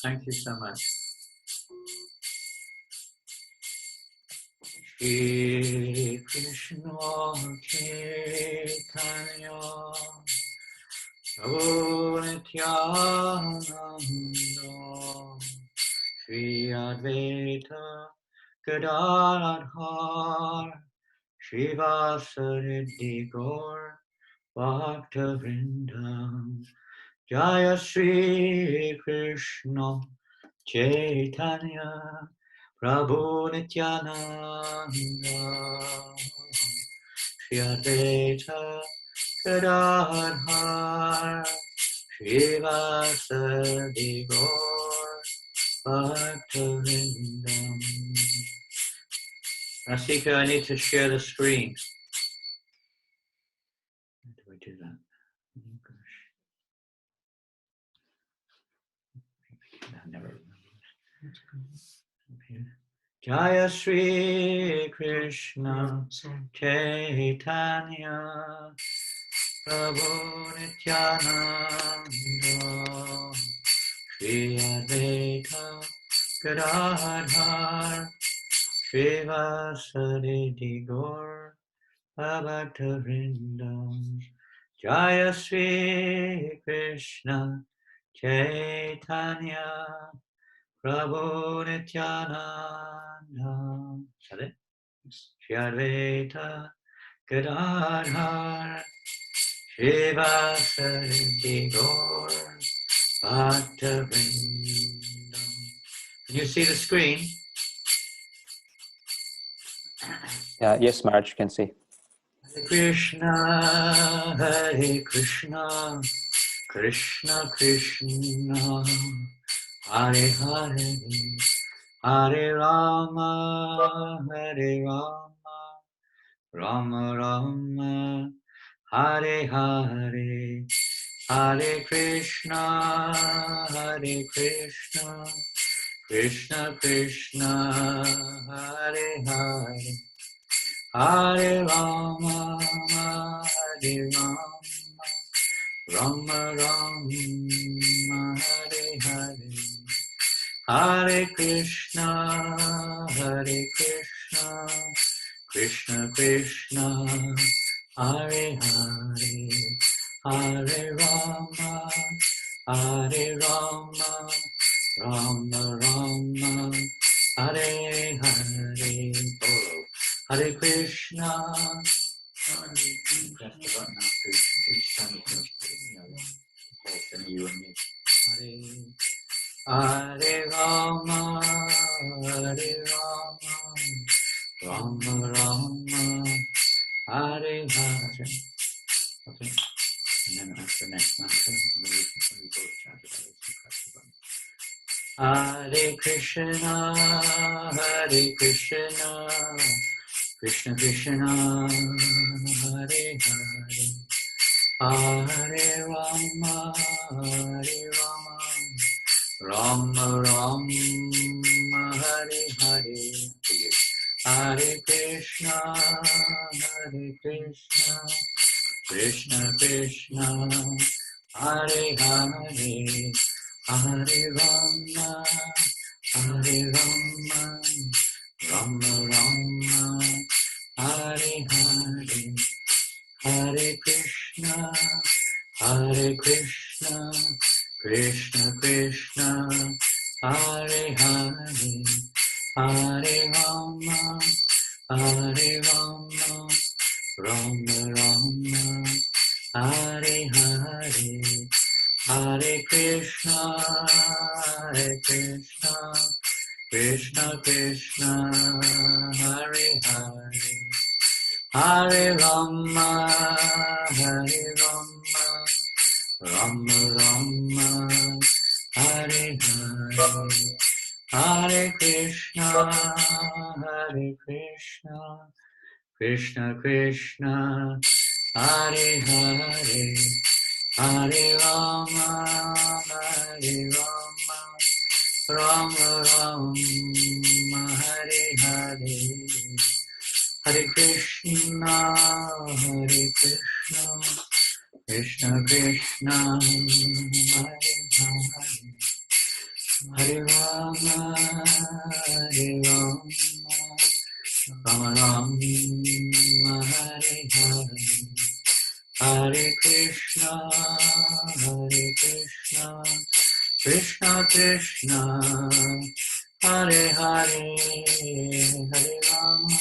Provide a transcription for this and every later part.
Thank you so much. Shri Krishna Chaitanya Prabhu Nityananda Shri Advaita Gadadhar Srivasari Gaur Bhakta-vrinda Jaya Shri Krishna Chaitanya Prabhu Nityananda Shri Advaita Gadadhar Srivasadi Gaur Bhakta-vrinda. Rasika, I need to share the screen. How do I do that? Oh gosh. I never remember. Jaya Shri Krishna Chaitanya Prabhu Nityananda Shri Advaita Gadadhar Srivasadi Gaur Bhakta-vrinda. Jaya Shri Krishna Chaitanya Prabhu Nityananda. Is that it? Shri Advaita Gadadhar Srivasadi Gaur Bhakta-vrinda. Can you see the screen? Yes, Maharaj, you can see. Hare Krishna, Hare Krishna, Krishna Krishna, Hare Hare, Hare Rama, Hare Rama, Rama Rama, Hare Hare, Hare Krishna, Hare Krishna, Krishna Krishna, Hare Hare, Hare Rama, Hare Rama, Rama Rama, Hare Hare, Hare Krishna, Hare Krishna, Krishna Krishna, Hare Hare, Hare Rama, Hare Rama, Rama Rama, Hare Hare. Hare Krishna. Press the button after each time you finish, both you and me. Hare Rama, Hare Rama, Rama Rama, Hare Hare. Okay. And then after the next mantra, we both chant it. Press the button. Hare Krishna, Hare Krishna, Krishna Krishna, Hare Hare, Hare Rama, Hare Rama, Rama Rama, Hare Hare, Hare Krishna, Hare Krishna, Krishna Krishna, Hare Hare, Hare Rama, Hare Rama, Rama Rama, Hare Hare, Hare Krishna, Hare Krishna, Krishna Krishna, Hare Hare, Hare Rama, Hare Rama, Rama Rama, Hare Hare, Hare Krishna, Hare Krishna, Krishna Krishna, Hare Hare, Hare Rama, Hare Rama, Rama Rama, Hare Hare, Hare Krishna, Hare Krishna, Krishna Krishna, Hare Hare, Hare Rama, Hare Rama, Rama Rama, Hare Hare, Hare Krishna, Hare Krishna, Krishna Krishna, Hare Hare, Hare Rama, Hare Rama, Rama Rama, Hare Hare, Hare Krishna, Krishna Krishna, Hare Hare, Hare Rama,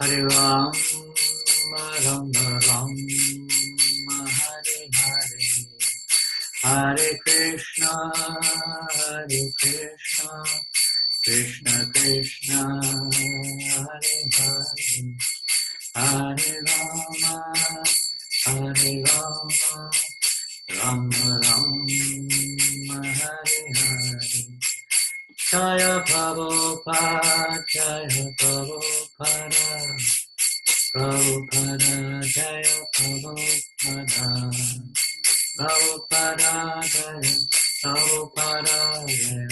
Hare Rama, Rama Rama, Hare Hare, Hare Krishna, Krishna Krishna, Hare Hare, Hare Rama, Rama Rama, Hare Hare. Jaya Prabhupada, Jaya Prabhupada, Prabhupada, Jaya Prabhupada, Prabhupada, Jaya Prabhupada, Jaya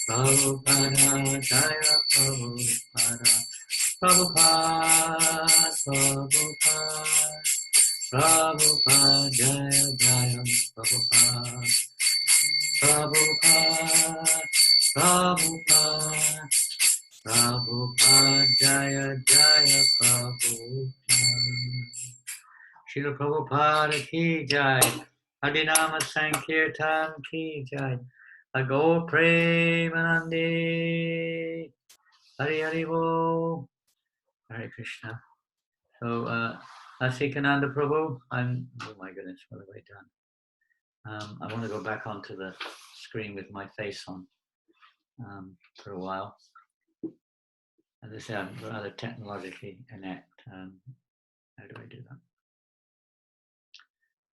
Prabhupada, Jaya Prabhupada, Prabhupada, Prabhupada, Jaya Jaya Prabhupada, Prabhupada, Prabhupada, Jaya Jaya Prabhupada. Srila Prabhupada ki jai, Harinam Sankirtan ki jai, Ago Premanande, Hari Hari Bo, Hare Krishna. So, ISKCON Prabhu, oh my goodness, what have I done? I want to go back onto the screen with my face on for a while. As I say, I'm rather technologically inept. How do I do that?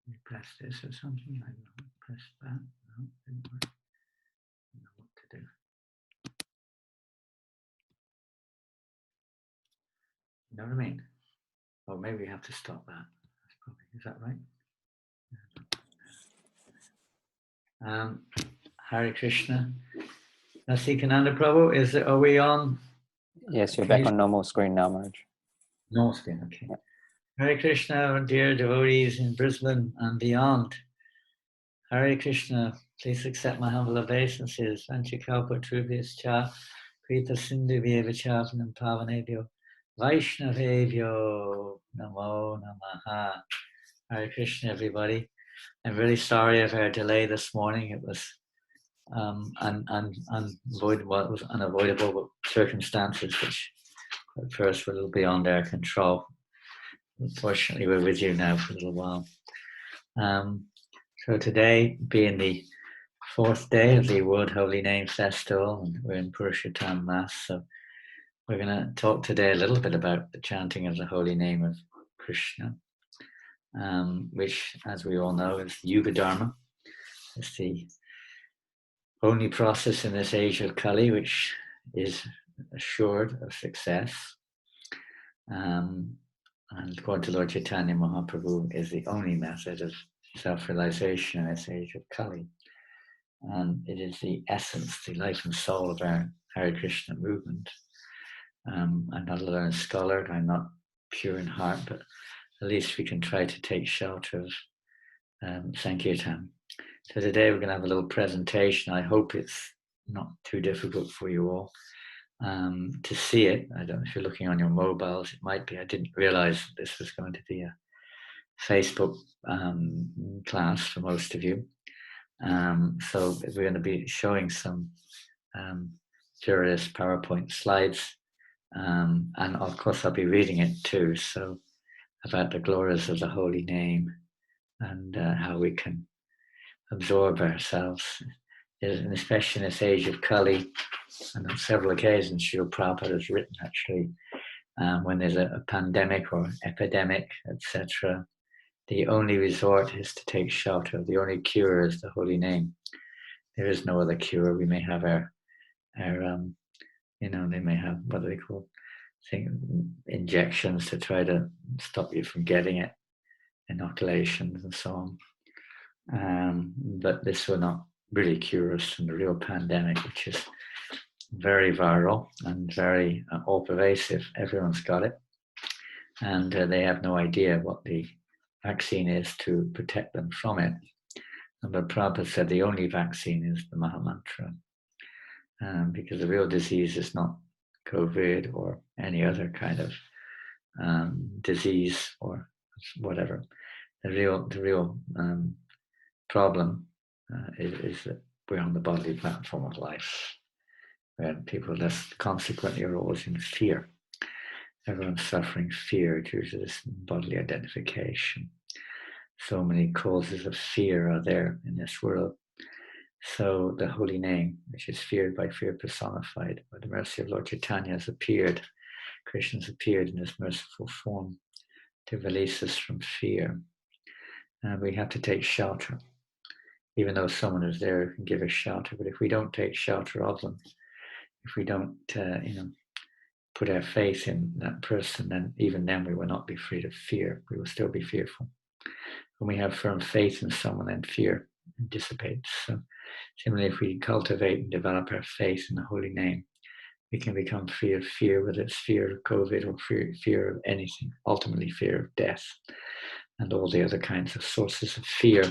You press this or something? I don't know. Press that. No, didn't work. I don't know what to do. You know what I mean? Or maybe we have to stop that. That's probably, is that right? Hare Krishna. ISKCON Prabhu, are we on? Yes, you're back on normal screen now, Maharaj. Normal screen, okay. Yeah. Hare Krishna, dear devotees in Brisbane and beyond. Hare Krishna, please accept my humble obeisances. Vanchikalpa Trubhyas Cha, Krita Sindhu Vyavachavanam Pavanebhyo, Vaishnavebhyo, Namo Namaha. Hare Krishna, everybody. I'm really sorry of our delay this morning. It was it was unavoidable, but circumstances which at first were a little beyond our control. Unfortunately, we're with you now for a little while. So today, being the 4th day of the World Holy Name Festival, and we're in Purushottam Mass, so we're going to talk today a little bit about the chanting of the holy name of Krishna, which, as we all know, is Yuga Dharma. It's the only process in this age of Kali which is assured of success. And according to Lord Chaitanya Mahaprabhu, is the only method of self-realization in this age of Kali. And it is the essence, the life and soul of our Hare Krishna movement. I'm not a learned scholar, I'm not pure in heart, but at least we can try to take shelter of Sankirtan. So today we're going to have a little presentation. I hope it's not too difficult for you all to see it. I don't know if you're looking on your mobiles, it might be. I didn't realize this was going to be a Facebook class for most of you. So we're going to be showing some curious PowerPoint slides. And of course I'll be reading it too. So about the glories of the holy name and how we can absorb ourselves, and especially in this age of Kali. And on several occasions, Srila Prabhupada has written actually, when there's a pandemic or epidemic, etc., the only resort is to take shelter. The only cure is the holy name. There is no other cure. We may have our they may have what do they call injections to try to stop you from getting it, inoculations and so on. But this will not really cure us from the real pandemic, which is very viral and very all pervasive. Everyone's got it, and they have no idea what the vaccine is to protect them from it. And but Prabhupada said the only vaccine is the Mahamantra, because the real disease is not COVID or any other kind of disease or whatever. The real problem is that we're on the bodily platform of life, where people thus consequently are always in fear. Everyone's suffering fear due to this bodily identification. So many causes of fear are there in this world. So the holy name, which is feared by fear personified, by the mercy of Lord Chaitanya, has appeared. Krishna has appeared in this merciful form to release us from fear. And we have to take shelter. Even though someone is there who can give us shelter, but if we don't take shelter of them, if we don't, put our faith in that person, then even then we will not be free of fear. We will still be fearful. When we have firm faith in someone, then fear dissipates. So similarly, if we cultivate and develop our faith in the holy name, we can become free of fear, whether it's fear of COVID or fear of anything, ultimately fear of death, and all the other kinds of sources of fear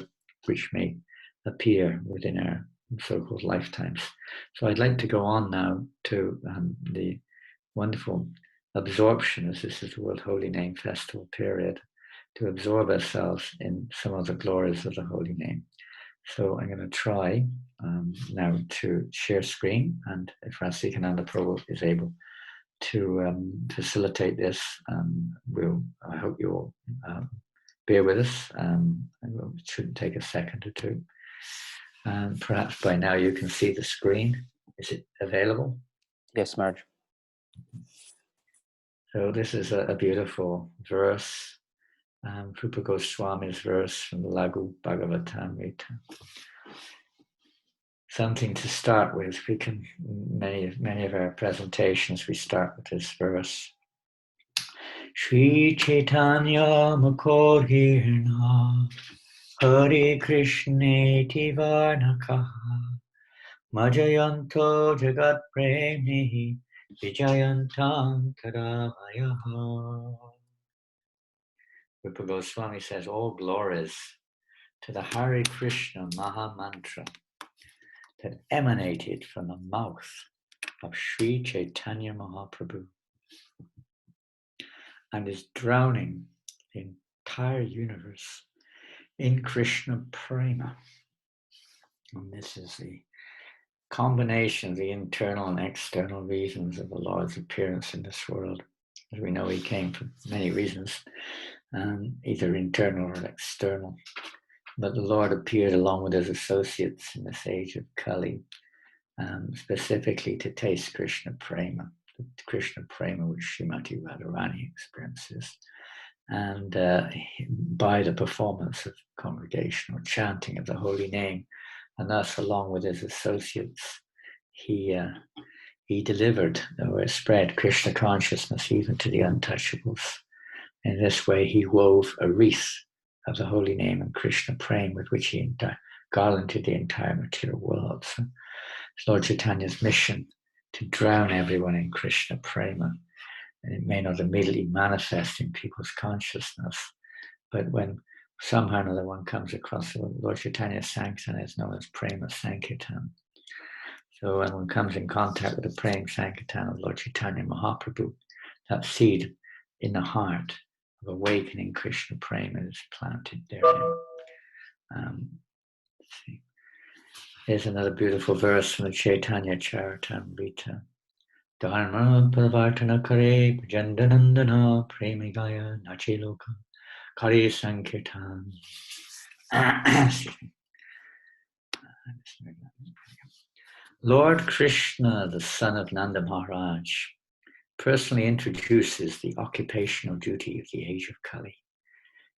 which may appear within our so-called lifetimes. So I'd like to go on now to the wonderful absorption, as this is the World Holy Name Festival period, to absorb ourselves in some of the glories of the Holy Name. So I'm going to try now to share screen, and if Janananda Prabhu is able to facilitate this, I hope you will bear with us. It shouldn't take a second or two. Perhaps by now you can see the screen. Is it available? Yes, Maharaj. So this is a beautiful verse, Rupa Goswami's verse from the Lagu Bhagavatamrita. Something to start with. We can, many of our presentations, we start with this verse. Shri Chaitanya Makorhirna Hare Krishneti Varnakaha Majayanto Jagat Premi Vijayantam Taravayaha. Rupa Goswami says, all glories to the Hare Krishna Maha Mantra that emanated from the mouth of Sri Chaitanya Mahaprabhu and is drowning the entire universe in Krishna Prema. And this is the combination of the internal and external reasons of the Lord's appearance in this world. As we know, he came for many reasons, either internal or external. But the Lord appeared along with his associates in this age of Kali, specifically to taste Krishna Prema, the Krishna Prema which Srimati Radharani experiences. And by the performance of congregational chanting of the holy name, and thus along with his associates, he delivered or spread Krishna consciousness even to the untouchables. In this way, he wove a wreath of the holy name and Krishna Prema with which he garlanded the entire material world. So it's Lord Chaitanya's mission to drown everyone in Krishna Prema. And it may not immediately manifest in people's consciousness, but when somehow or another one comes across the Lord Chaitanya's Sankirtan, is known as Prema Sankirtan. So when one comes in contact with the Prema Sankirtan of Lord Chaitanya Mahaprabhu, that seed in the heart of awakening Krishna Prema is planted therein. Let's see. Here's another beautiful verse from the Chaitanya Charitamrita. Dharma Pravartana Kare Janananda Premigaya Nachiloka Kare Sankirtan. Lord Krishna, the son of Nanda Maharaj, personally introduces the occupational duty of the age of Kali.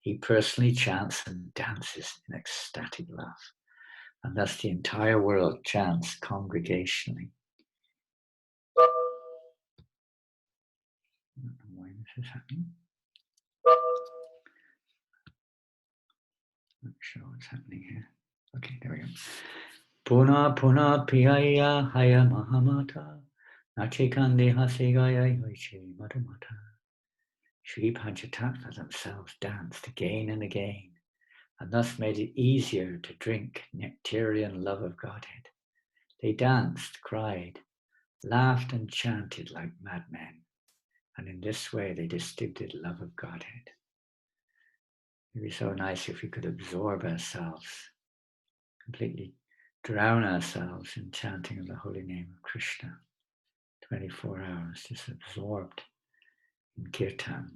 He personally chants and dances in ecstatic love, and thus the entire world chants congregationally. I don't know why this is happening. Not sure what's happening here. Okay, there we go. Puna Puna Piyaya Haya Mahamata Nachikande Hasigaya Yoichi Madamata. Shri Panchatattva themselves danced again and again, and thus made it easier to drink nectarian love of Godhead. They danced, cried, laughed, and chanted like madmen, and in this way they distributed love of Godhead. It would be so nice if we could absorb ourselves, completely drown ourselves in chanting of the holy name of Krishna, 24 hours, just absorbed in kirtan.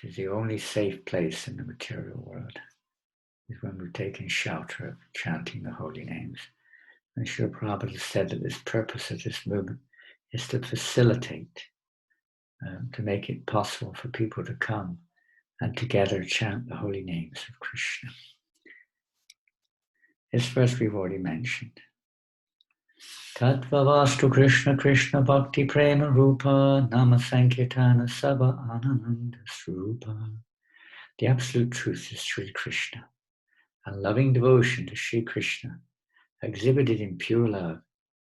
This is the only safe place in the material world, is when we're taking shelter of chanting the holy names. And Srila Prabhupada said that this purpose of this movement is to facilitate, to make it possible for people to come and together chant the holy names of Krishna. This verse we've already mentioned. Tattvavastu Krishna Krishna Bhakti Prema Rupa Nama Sankirtana Sabha Ananda Srupa. The absolute truth is Sri Krishna, and loving devotion to Sri Krishna, exhibited in pure love,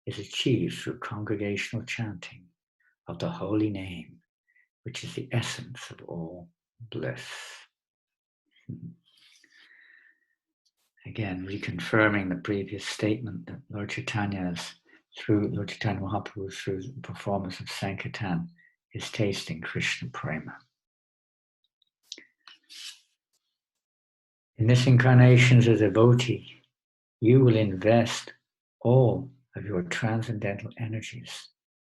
is achieved through congregational chanting of the holy name, which is the essence of all bliss. Again, reconfirming the previous statement that Lord Chaitanya Mahaprabhu, through the performance of Sankirtan, is tasting Krishna Prema. In this incarnation as a devotee, you will invest all of your transcendental energies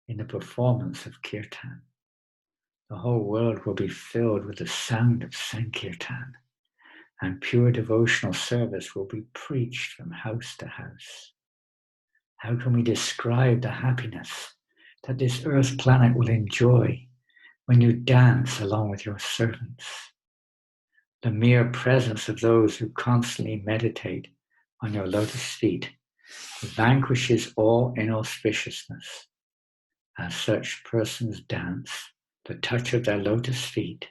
in the performance of Kirtan. The whole world will be filled with the sound of Sankirtan, and pure devotional service will be preached from house to house. How can we describe the happiness that this earth planet will enjoy when you dance along with your servants? The mere presence of those who constantly meditate on your lotus feet vanquishes all inauspiciousness. As such persons dance, the touch of their lotus feet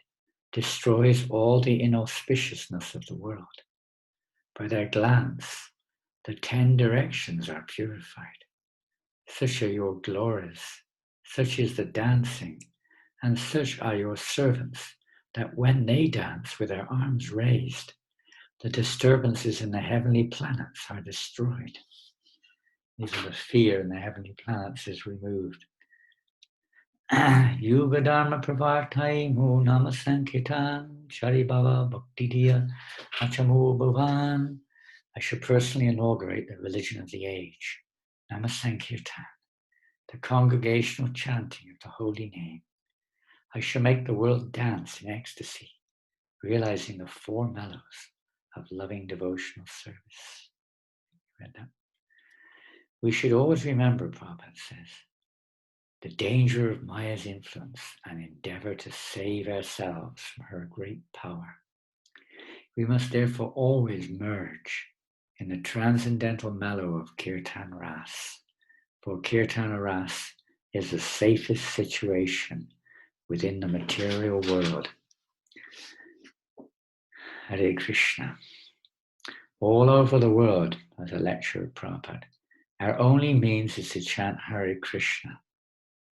destroys all the inauspiciousness of the world. By their glance, the 10 directions are purified. Such are your glories, such is the dancing, and such are your servants, that when they dance with their arms raised, the disturbances in the heavenly planets are destroyed. Even the fear in the heavenly planets is removed. Yuga Dharma Pravartai Mu Nama Sankirtan Chari Bhava Bhakti Diya Achamu Bhavan. I shall personally inaugurate the religion of the age, Nama Sankirtan, the congregational chanting of the holy name. I shall make the world dance in ecstasy, realizing the 4 mellows of loving devotional service. Read that? We should always remember, Prabhupada says, the danger of Maya's influence and endeavor to save ourselves from her great power. We must therefore always merge in the transcendental mellow of Kirtan Ras, for Kirtan Ras is the safest situation within the material world. Hare Krishna. All over the world, as a lecture of Prabhupada, our only means is to chant Hare Krishna.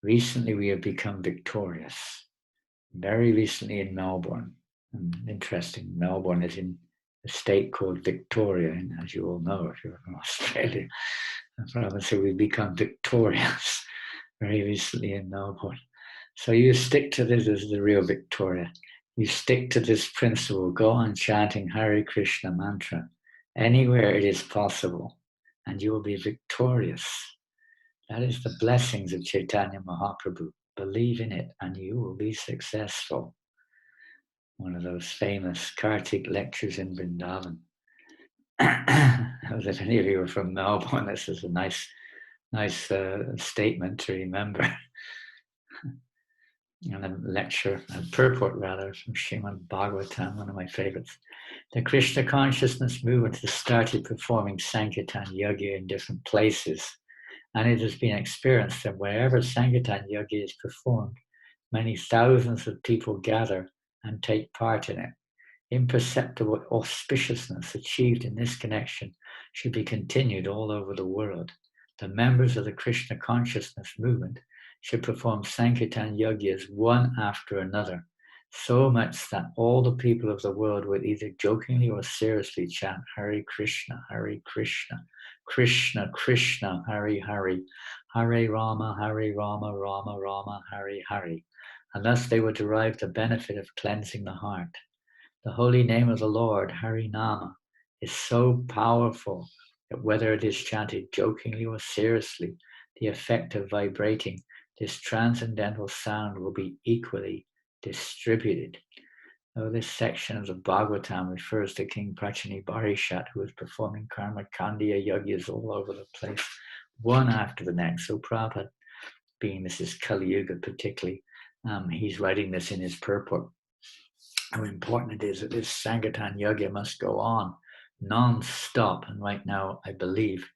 Recently, we have become victorious. Very recently in Melbourne. And interesting, Melbourne is in a state called Victoria, and as you all know, if you're from Australia, and so we've become victorious very recently in Melbourne. So you stick to this as the real Victoria. You stick to this principle. Go on chanting Hare Krishna mantra anywhere it is possible, and you will be victorious. That is the blessings of Chaitanya Mahaprabhu. Believe in it and you will be successful. One of those famous Kartik lectures in Vrindavan. If any of you are from Melbourne, this is a nice statement to remember. And a lecture, a purport rather, from Srimad Bhagavatam, one of my favorites. The Krishna consciousness movement has started performing Sankirtan Yoga in different places. And it has been experienced that wherever Sankirtan Yoga is performed, many thousands of people gather and take part in it. Imperceptible auspiciousness achieved in this connection should be continued all over the world. The members of the Krishna consciousness movement should perform Sankirtan Yogas one after another, so much that all the people of the world would either jokingly or seriously chant Hare Krishna, Krishna Krishna, Hare Hare, Hare Rama, Rama Rama, Hare Hare. And thus they would derive the benefit of cleansing the heart. The holy name of the Lord, Harinam, is so powerful that whether it is chanted jokingly or seriously, the effect of vibrating this transcendental sound will be equally distributed. Now, this section of the Bhagavatam refers to King Prachani Barishat, who was performing karma kandya yajnas all over the place, one after the next. So Prabhupada, being this is Kali Yuga particularly, he's writing this in his purport. How important it is that this Sankirtan Yajna must go on non-stop. And right now, I believe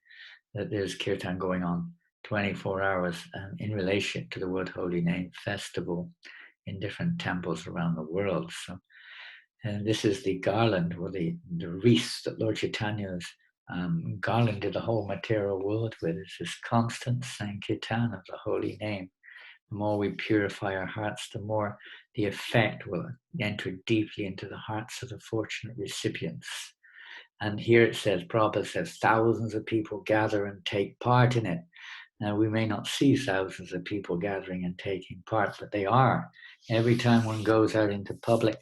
that there's Kirtan going on 24 hours in relation to the Word Holy Name Festival in different temples around the world. So, and this is the garland or the wreath that Lord Chaitanya's garlanded the whole material world with. It's this constant Sankirtan of the Holy Name. The more we purify our hearts, the more the effect will enter deeply into the hearts of the fortunate recipients. And here it says, Prabhupada says, thousands of people gather and take part in it. Now, we may not see thousands of people gathering and taking part, but they are. Every time one goes out into public,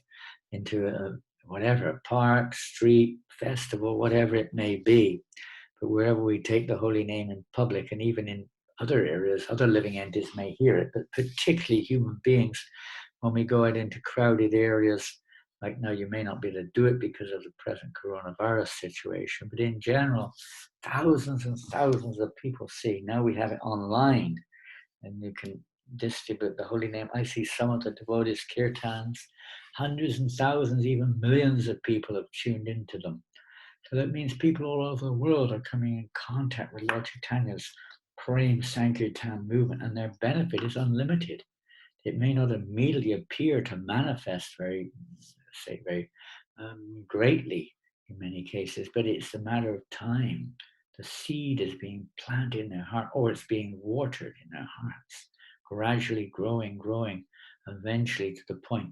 into a park, street, festival, whatever it may be, but wherever we take the holy name in public, and even in other areas, other living entities may hear it, but particularly human beings, when we go out into crowded areas, like now you may not be able to do it because of the present coronavirus situation, but in general, thousands and thousands of people see. Now we have it online, and you can distribute the holy name. I see some of the devotees' kirtans, hundreds and thousands, even millions of people have tuned into them. So that means people all over the world are coming in contact with Lord Chaitanya's Prem Sankirtan movement, and their benefit is unlimited. It may not immediately appear to manifest very greatly in many cases, but it's a matter of time. The seed is being planted in their heart, or it's being watered in their hearts, gradually growing, eventually to the point,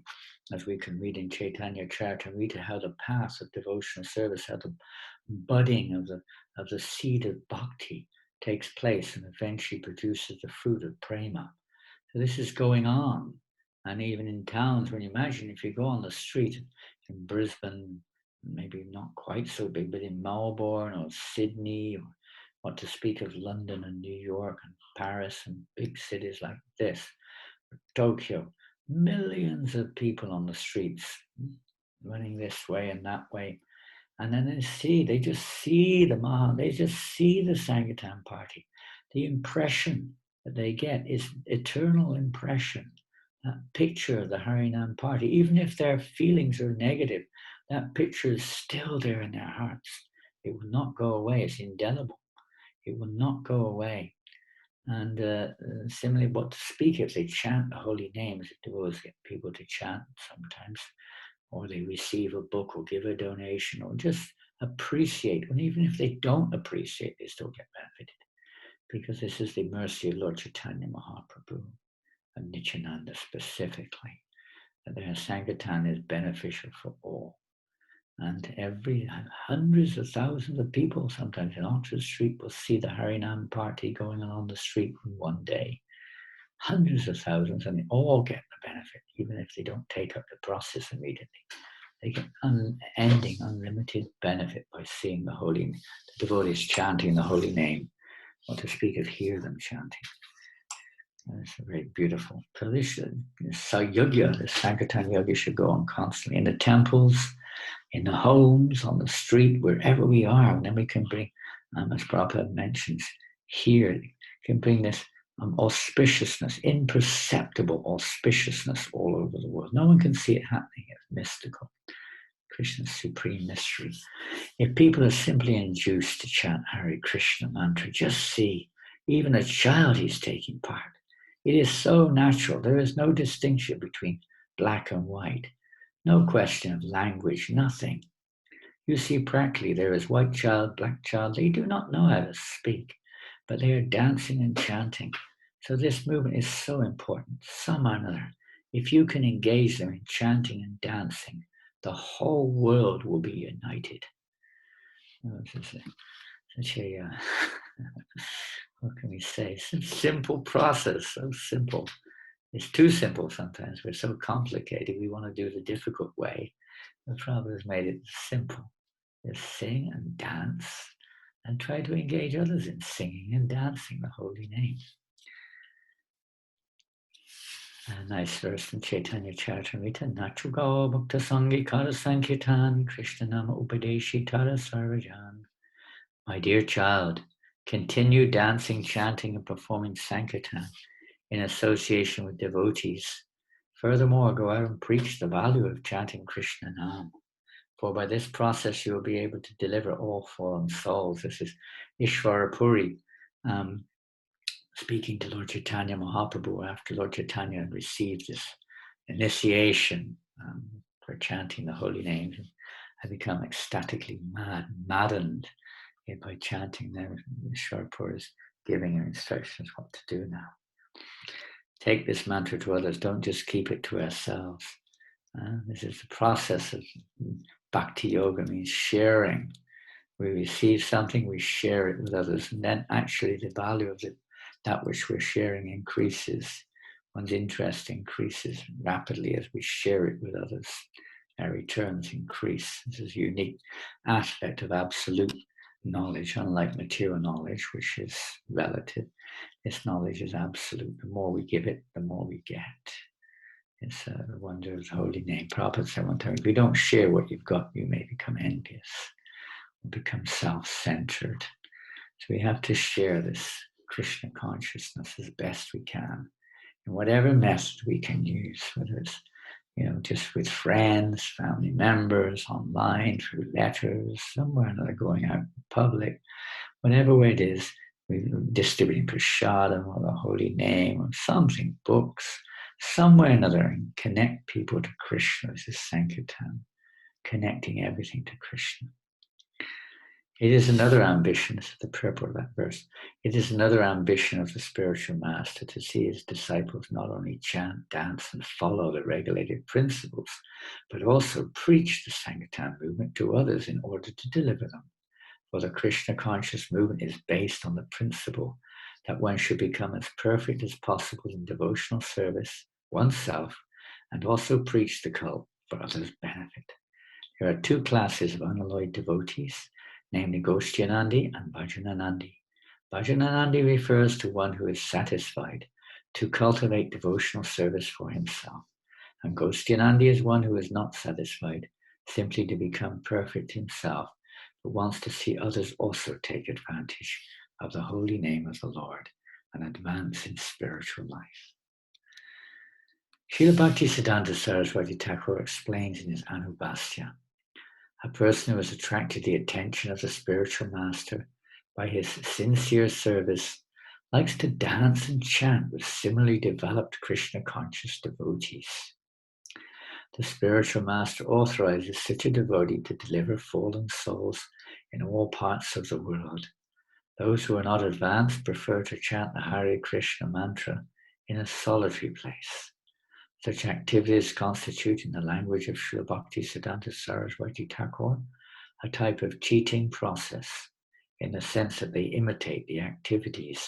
as we can read in Chaitanya Charitamrita, how the path of devotional service, how the budding of the seed of bhakti takes place and eventually produces the fruit of prema. So this is going on. And even in towns, when you imagine if you go on the street in Brisbane, maybe not quite so big, but in Melbourne or Sydney, or what to speak of London and New York and Paris and big cities like this, Tokyo, millions of people on the streets running this way and that way. And then they just see the Sankirtan party. The impression that they get is eternal impression. That picture of the Harinam party, even if their feelings are negative, that picture is still there in their hearts. It will not go away. It's indelible. It will not go away. And similarly, what to speak if they chant the holy names? It always get people to chant sometimes, or they receive a book or give a donation or just appreciate. And even if they don't appreciate, they still get benefited, because this is the mercy of Lord Chaitanya Mahaprabhu and Nityananda specifically, that their Sankirtan is beneficial for all. And every hundreds of thousands of people, sometimes in Oxford Street, will see the Harinam party going on the street in one day. Hundreds of thousands, and they all get the benefit, even if they don't take up the process immediately. They get unending, unlimited benefit by seeing the devotees chanting the holy name, or to speak of hear them chanting. It's very beautiful. So this Yajna, the Sankirtan Yajna, should go on constantly in the temples, in the homes, on the street, wherever we are. And then we can bring, as Prabhupada mentions here, can bring this auspiciousness, imperceptible auspiciousness all over the world. No one can see it happening. It's mystical. Krishna's supreme mystery. If people are simply induced to chant Hare Krishna mantra, just see, even a child is taking part. It is so natural. There is no distinction between black and white. No question of language, nothing. You see practically there is white child, black child. They do not know how to speak, but they are dancing and chanting. So this movement is so important. Some or another, if you can engage them in chanting and dancing, the whole world will be united. Such a what can we say? It's a simple process, so simple. It's too simple sometimes. We're so complicated. We want to do the difficult way. The Prabhupada has made it simple. Just sing and dance and try to engage others in singing and dancing the holy name. A nice verse from Chaitanya Charitamrita. Nachugo Bhakta Sangikara Sankirtan Krishna Nama Upadeshi Tara Sarvajan. My dear child, continue dancing, chanting, and performing Sankirtan in association with devotees. Furthermore, go out and preach the value of chanting Krishna Nam. For by this process you will be able to deliver all fallen souls. This is Ishvara Puri speaking to Lord Chaitanya Mahaprabhu after Lord Chaitanya had received this initiation for chanting the holy names. Had become ecstatically maddened by chanting them. Ishvara Puri is giving him instructions what to do now. Take this mantra to others. Don't just keep it to ourselves. This is the process of Bhakti Yoga, means sharing. We receive something, we share it with others, and then actually the value of that which we're sharing increases. One's interest increases rapidly as we share it with others. Our returns increase. This is a unique aspect of absolute knowledge, unlike material knowledge, which is relative. This knowledge is absolute. The more we give it, the more we get. It's the wonder of the holy name. Prabhupada said one time, if you don't share what you've got, you may become envious, become self-centered. So we have to share this Krishna consciousness as best we can, in whatever method we can use, whether it's just with friends, family members, online, through letters, somewhere or another, going out in public, whatever way it is, distributing prasadam or the holy name or something, books, somewhere or another, and connect people to Krishna. This is Sankirtan, connecting everything to Krishna. It is another ambition, this is the purport of that verse, it is another ambition of the spiritual master to see his disciples not only chant, dance, and follow the regulated principles, but also preach the Sankirtan movement to others in order to deliver them. For the Krishna conscious movement is based on the principle that one should become as perfect as possible in devotional service, oneself, and also preach the cult for others' benefit. There are two classes of unalloyed devotees, namely Goswami and Janananda. Janananda refers to one who is satisfied to cultivate devotional service for himself, and Goswami is one who is not satisfied simply to become perfect himself, but wants to see others also take advantage of the holy name of the Lord and advance in spiritual life. Srila Bhaktisiddhanta Saraswati Thakur explains in his Anubhasya, a person who has attracted the attention of the spiritual master by his sincere service likes to dance and chant with similarly developed Krishna-conscious devotees. The spiritual master authorizes such a devotee to deliver fallen souls in all parts of the world. Those who are not advanced prefer to chant the Hare Krishna mantra in a solitary place. Such activities constitute, in the language of Srila Bhaktisiddhanta Saraswati Thakur, a type of cheating process, in the sense that they imitate the activities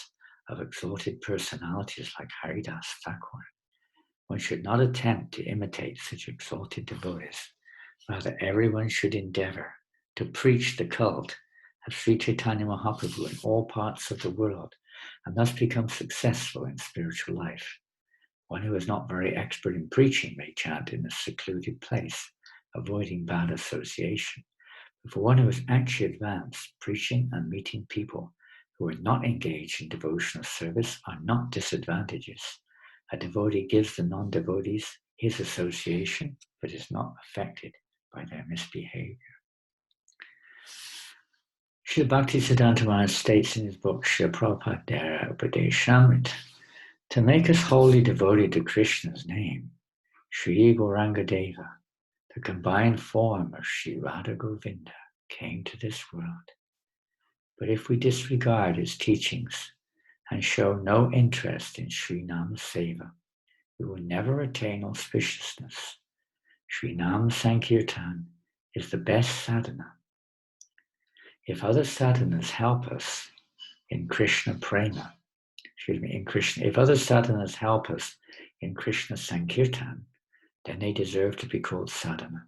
of exalted personalities like Haridas Thakur. One should not attempt to imitate such exalted devotees. Rather, everyone should endeavor to preach the cult of Sri Chaitanya Mahaprabhu in all parts of the world, and thus become successful in spiritual life. One who is not very expert in preaching may chant in a secluded place, avoiding bad association. But for one who is actually advanced, preaching and meeting people who are not engaged in devotional service are not disadvantages. A devotee gives the non-devotees his association, but is not affected by their misbehavior. Srila Bhaktisiddhanta Maharaj states in his book, Srila Prabhupada Upadeshamrita, to make us wholly devoted to Krishna's name, Sri Gauranga Deva, the combined form of Sri Radha Govinda, came to this world. But if we disregard his teachings and show no interest in Sri Nama Seva, we will never attain auspiciousness. Sri Nam Sankirtan is the best sadhana. If other sadhanas help us in Krishna Prema, if other sadhanas help us in Krishna Sankirtan, then they deserve to be called sadhana.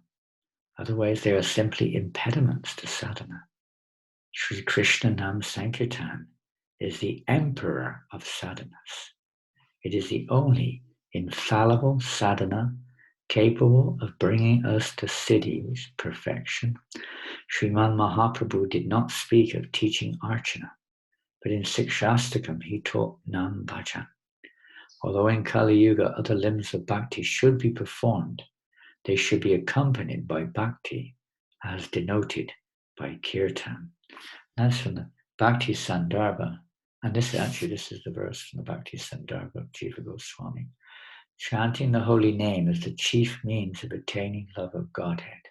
Otherwise, they are simply impediments to sadhana. Sri Krishna Nam Sankirtan is the emperor of sadhanas. It is the only infallible sadhana capable of bringing us to siddhi's perfection. Sriman Mahaprabhu did not speak of teaching archana, but in ISKCON he taught Nam Bhajan. Although in Kali Yuga other limbs of bhakti should be performed, they should be accompanied by bhakti, as denoted by kirtan. That's from the Bhakti Sandarbha, and this is the verse from the Bhakti Sandarbha of Jiva Goswami. Chanting the holy name is the chief means of attaining love of Godhead.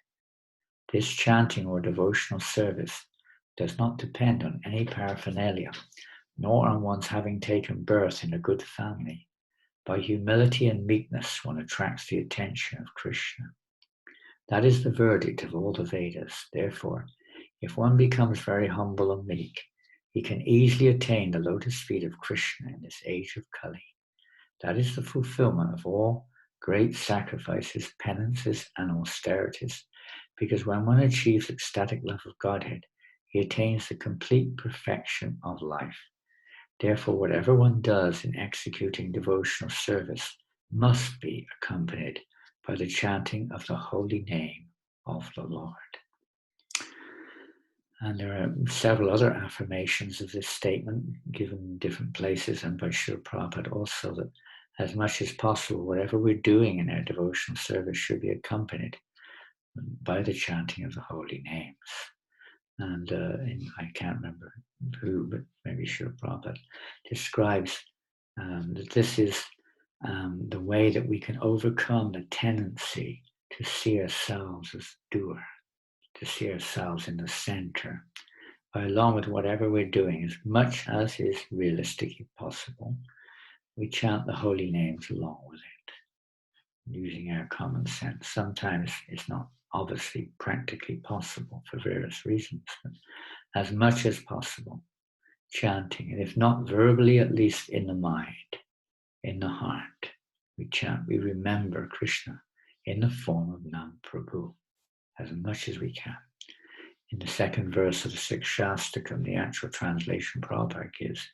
This chanting or devotional service does not depend on any paraphernalia, nor on one's having taken birth in a good family. By humility and meekness, one attracts the attention of Krishna. That is the verdict of all the Vedas. Therefore, if one becomes very humble and meek, he can easily attain the lotus feet of Krishna in this age of Kali. That is the fulfillment of all great sacrifices, penances, and austerities, because when one achieves ecstatic love of Godhead, he attains the complete perfection of life. Therefore, whatever one does in executing devotional service must be accompanied by the chanting of the holy name of the Lord. And there are several other affirmations of this statement given in different places and by Srila Prabhupada also, that as much as possible, whatever we're doing in our devotional service should be accompanied by the chanting of the holy names. And I can't remember who, but maybe Srila Prabhupada describes that this is the way that we can overcome the tendency to see ourselves as doer, to see ourselves in the center, along with whatever we're doing, as much as is realistically possible. We chant the holy names along with it, using our common sense. Sometimes it's not obviously practically possible for various reasons, but as much as possible, chanting, and if not verbally, at least in the mind, in the heart, we chant, we remember Krishna in the form of Nam Prabhu as much as we can. In the second verse of the ISKCON, the actual translation Prabhupada gives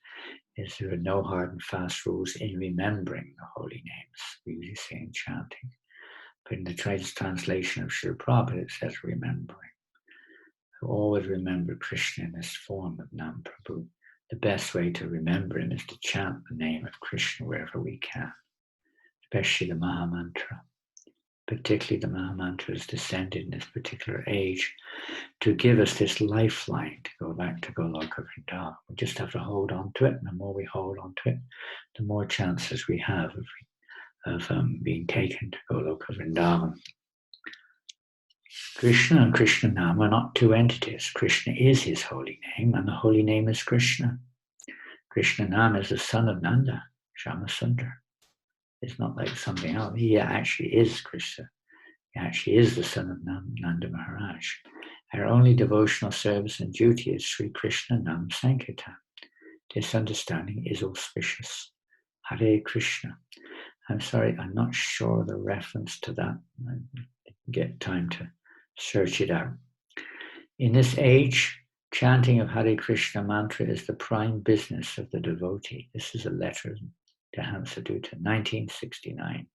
is there are no hard and fast rules in remembering the holy names. We usually say in chanting. But in the translation of Srila Prabhupada, it says remembering. So always remember Krishna in this form of Nam Prabhu. The best way to remember him is to chant the name of Krishna wherever we can, especially the Mahamantra. Particularly the Mahamantra has descended in this particular age to give us this lifeline to go back to Goloka Vrindavan. We just have to hold on to it, and the more we hold on to it, the more chances we have of being taken to Goloka Vrindavan. Krishna and Krishna Nam are not two entities. Krishna is his holy name, and the holy name is Krishna. Krishna Nam is the son of Nanda, Shyamasundar. It's not like something else. He actually is Krishna. He actually is the son of Nanda Maharaj. Our only devotional service and duty is Sri Krishna Nam Sankirtan. This understanding is auspicious. Hare Krishna. I'm sorry, I'm not sure the reference to that. I didn't get time to search it out. In this age, chanting of Hare Krishna mantra is the prime business of the devotee. This is a letter to Hansadutta, 1969.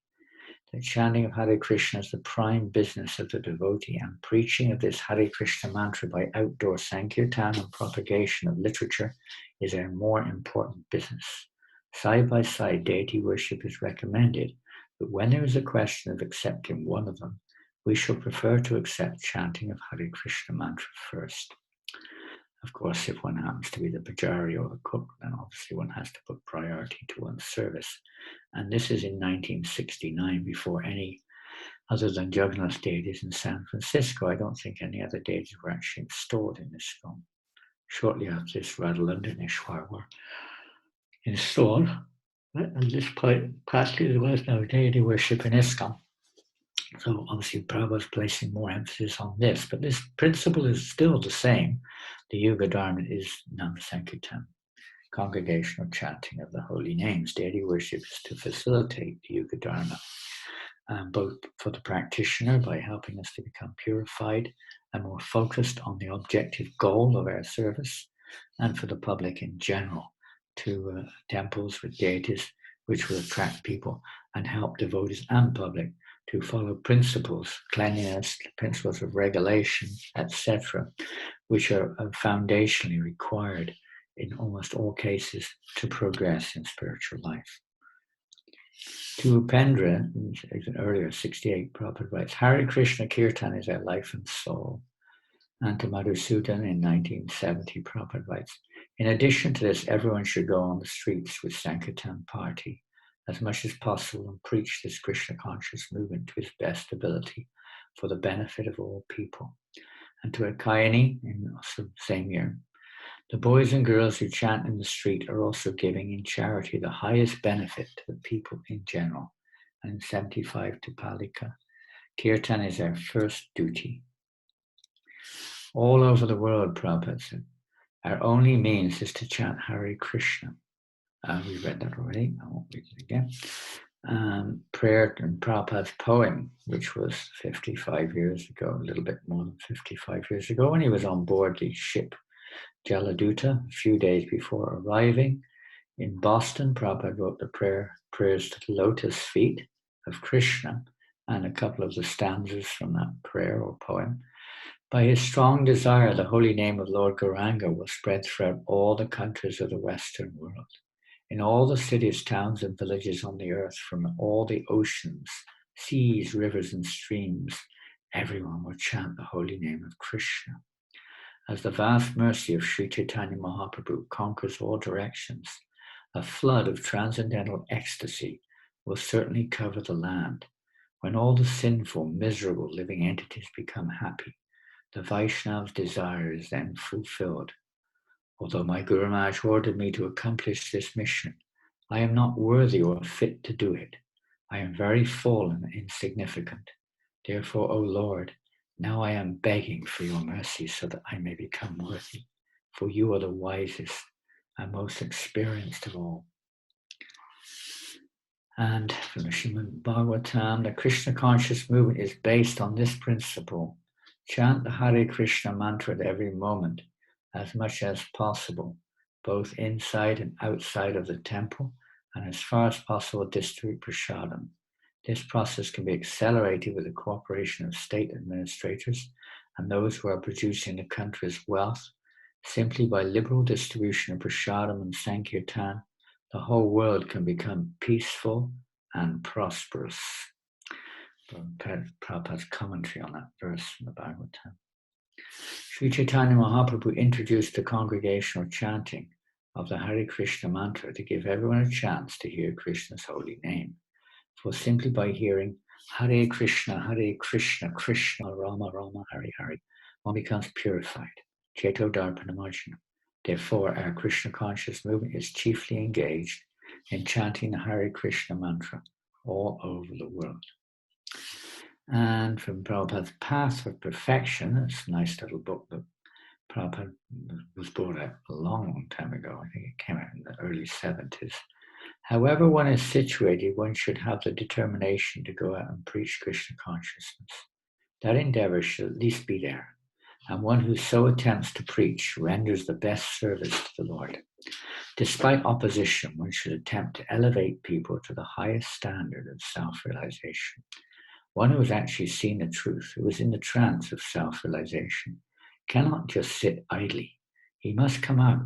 The chanting of Hare Krishna is the prime business of the devotee, and preaching of this Hare Krishna mantra by outdoor Sankirtan and propagation of literature is a more important business. Side by side, deity worship is recommended, but when there is a question of accepting one of them, we shall prefer to accept chanting of Hare Krishna mantra first. Of course, if one happens to be the pujari or the cook, then obviously one has to put priority to one's service. And this is in 1969, before any other than Jagannath deities in San Francisco. I don't think any other deities were actually installed in ISKCON. Shortly after this, Radhalanda and Ishwar were installed. At this point, practically there was no deity worship in ISKCON. So obviously Prabhupada's placing more emphasis on this, but this principle is still the same. The Yuga Dharma is Nam Sankirtan, congregational chanting of the holy names. Deity worship is to facilitate the Yuga Dharma, both for the practitioner by helping us to become purified and more focused on the objective goal of our service, and for the public in general, to temples with deities which will attract people and help devotees and public to follow principles, cleanliness, principles of regulation, etc., which are foundationally required in almost all cases to progress in spiritual life. To Upendra, earlier 68, Prabhupada writes, Hare Krishna Kirtan is our life and soul. And to Madhusudan in 1970, Prabhupada writes, in addition to this, everyone should go on the streets with Sankirtan party as much as possible and preach this Krishna conscious movement to his best ability for the benefit of all people. And to Akayani in also same year, the boys and girls who chant in the street are also giving in charity the highest benefit to the people in general. And in 75 to Palika, Kirtan is our first duty. All over the world, Prabhupada said, our only means is to chant Hare Krishna. We read that already, I won't read it again. Prayer and Prabhupada's poem, which was 55 years ago, a little bit more than 55 years ago, when he was on board the ship Jaladuta, a few days before arriving in Boston. Prabhupada wrote the prayers to the lotus feet of Krishna and a couple of the stanzas from that prayer or poem. By his strong desire, the holy name of Lord Gauranga will spread throughout all the countries of the Western world. In all the cities, towns, and villages on the earth, from all the oceans, seas, rivers, and streams, everyone will chant the holy name of Krishna. As the vast mercy of Sri Chaitanya Mahaprabhu conquers all directions, a flood of transcendental ecstasy will certainly cover the land. When all the sinful, miserable living entities become happy, the Vaishnava's desire is then fulfilled. Although my Guru Maharaj ordered me to accomplish this mission, I am not worthy or fit to do it. I am very fallen and insignificant. Therefore, O Lord, now I am begging for your mercy so that I may become worthy, for you are the wisest and most experienced of all. And from the Srimad Bhagavatam, the Krishna conscious movement is based on this principle. Chant the Hare Krishna mantra at every moment, as much as possible, both inside and outside of the temple, and as far as possible distribute prasadam. This process can be accelerated with the cooperation of state administrators and those who are producing the country's wealth. Simply by liberal distribution of prasadam and Sankirtan, the whole world can become peaceful and prosperous. Prabhupada's commentary on that verse from the Bhagavatam. Sri Chaitanya Mahaprabhu introduced the congregational chanting of the Hare Krishna mantra to give everyone a chance to hear Krishna's holy name. For simply by hearing Hare Krishna, Krishna Rama, Rama, Hare Hare, one becomes purified. Cheto Darpana Marjana. Therefore, our Krishna conscious movement is chiefly engaged in chanting the Hare Krishna mantra all over the world. And from Prabhupada's Path of Perfection, it's a nice little book that Prabhupada was brought out a long time ago. I think it came out in the early 70s. However one is situated, one should have the determination to go out and preach Krishna consciousness. That endeavor should at least be there. And one who so attempts to preach renders the best service to the Lord. Despite opposition, one should attempt to elevate people to the highest standard of self-realization. One who has actually seen the truth, who is in the trance of self-realization, cannot just sit idly. He must come out.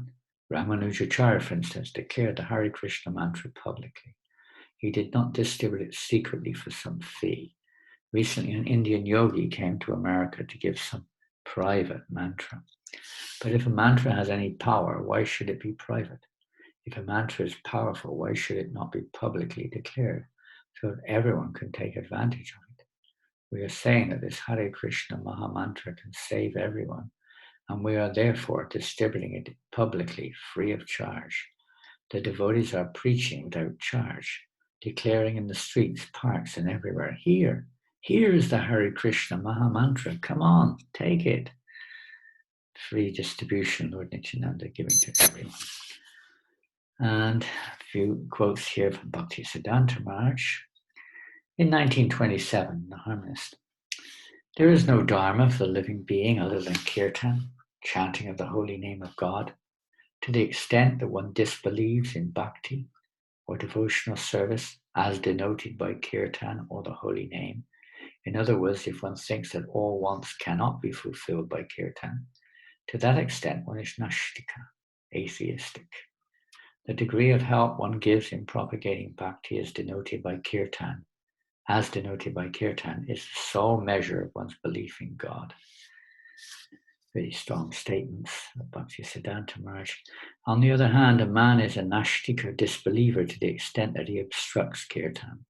Ramanujacharya, for instance, declared the Hare Krishna mantra publicly. He did not distribute it secretly for some fee. Recently, an Indian yogi came to America to give some private mantra. But if a mantra has any power, why should it be private? If a mantra is powerful, why should it not be publicly declared so that everyone can take advantage of it? We are saying that this Hare Krishna Maha Mantra can save everyone, and we are therefore distributing it publicly free of charge. the devotees are preaching without charge, declaring in the streets, parks, and everywhere, here is the Hare Krishna Maha Mantra. Come on, take it. Free distribution, Lord Nityananda giving to everyone. And a few quotes here from Bhaktisiddhanta Maharaj. In 1927, the harmonist, there is no Dharma for the living being other than kirtan, chanting of the holy name of God. To the extent that one disbelieves in bhakti or devotional service as denoted by kirtan or the holy name, in other words, if one thinks that all wants cannot be fulfilled by kirtan, to that extent one is nashtika, atheistic. The degree of help one gives in propagating bhakti as denoted by kirtan, is the sole measure of one's belief in God. Very strong statements of Bhaktisiddhanta Maharaj. On the other hand, a man is a nashtik or disbeliever to the extent that he obstructs kirtan.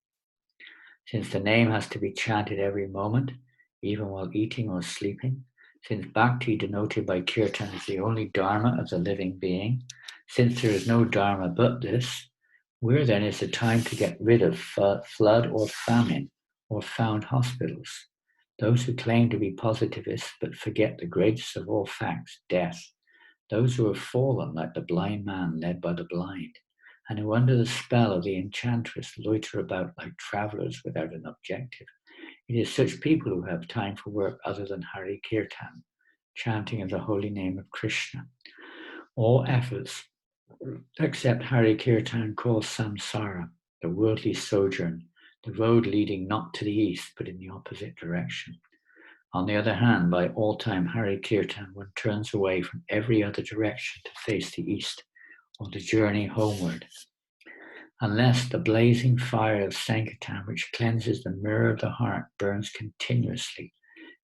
Since the name has to be chanted every moment, even while eating or sleeping, since bhakti denoted by kirtan is the only dharma of the living being, since there is no dharma but this, where then is the time to get rid of flood or famine or found hospitals? Those who claim to be positivists but forget the greatest of all facts, death. Those who have fallen like the blind man led by the blind, and who under the spell of the enchantress loiter about like travelers without an objective. It is such people who have time for work other than Hari Kirtan, chanting of the holy name of Krishna. All efforts except Hari Kirtan cause samsara, the worldly sojourn, the road leading not to the east but in the opposite direction. On the other hand, by all-time Hari Kirtan, one turns away from every other direction to face the east or the journey homeward. Unless the blazing fire of Sankirtan, which cleanses the mirror of the heart, burns continuously,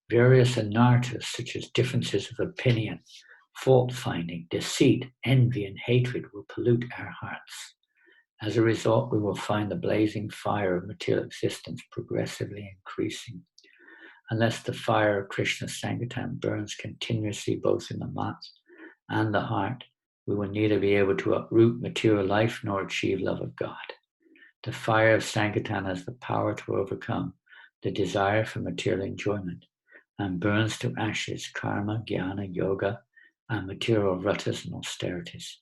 various anarthas such as differences of opinion, fault-finding, deceit, envy, and hatred will pollute our hearts. As a result, we will find the blazing fire of material existence progressively increasing. Unless the fire of Krishna's Sankirtan burns continuously both in the mat and the heart, we will neither be able to uproot material life nor achieve love of God. The fire of Sankirtan has the power to overcome the desire for material enjoyment and burns to ashes karma, jnana, yoga, and material rutas and austerities.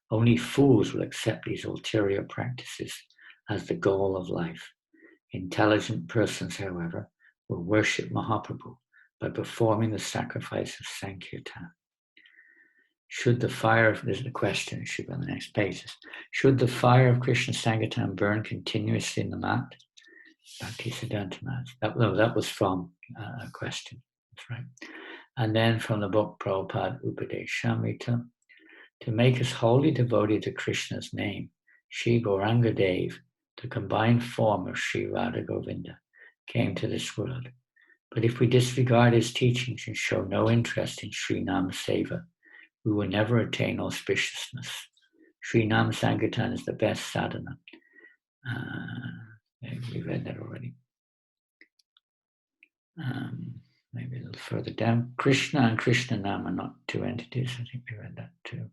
Only fools will accept these ulterior practices as the goal of life. Intelligent persons, however, will worship Mahaprabhu by performing the sacrifice of Sankirtan. Should the fire of, this is the question, it should be on the next pages. Should the fire of Krishna Sankirtan burn continuously in the mat? Bhaktisiddhanta Maharaj. That was from a question. That's right. And then from the book Prabhupada Upadeshamrita, to make us wholly devoted to Krishna's name, Sri Gauranga Dev, the combined form of Sri Radha Govinda, came to this world. But if we disregard his teachings and show no interest in Sri Nam Seva, we will never attain auspiciousness. Sri Nam Sankirtan is the best sadhana. We read that already. Maybe a little further down. Krishna and Krishna Nam are not two entities. I think we read that too.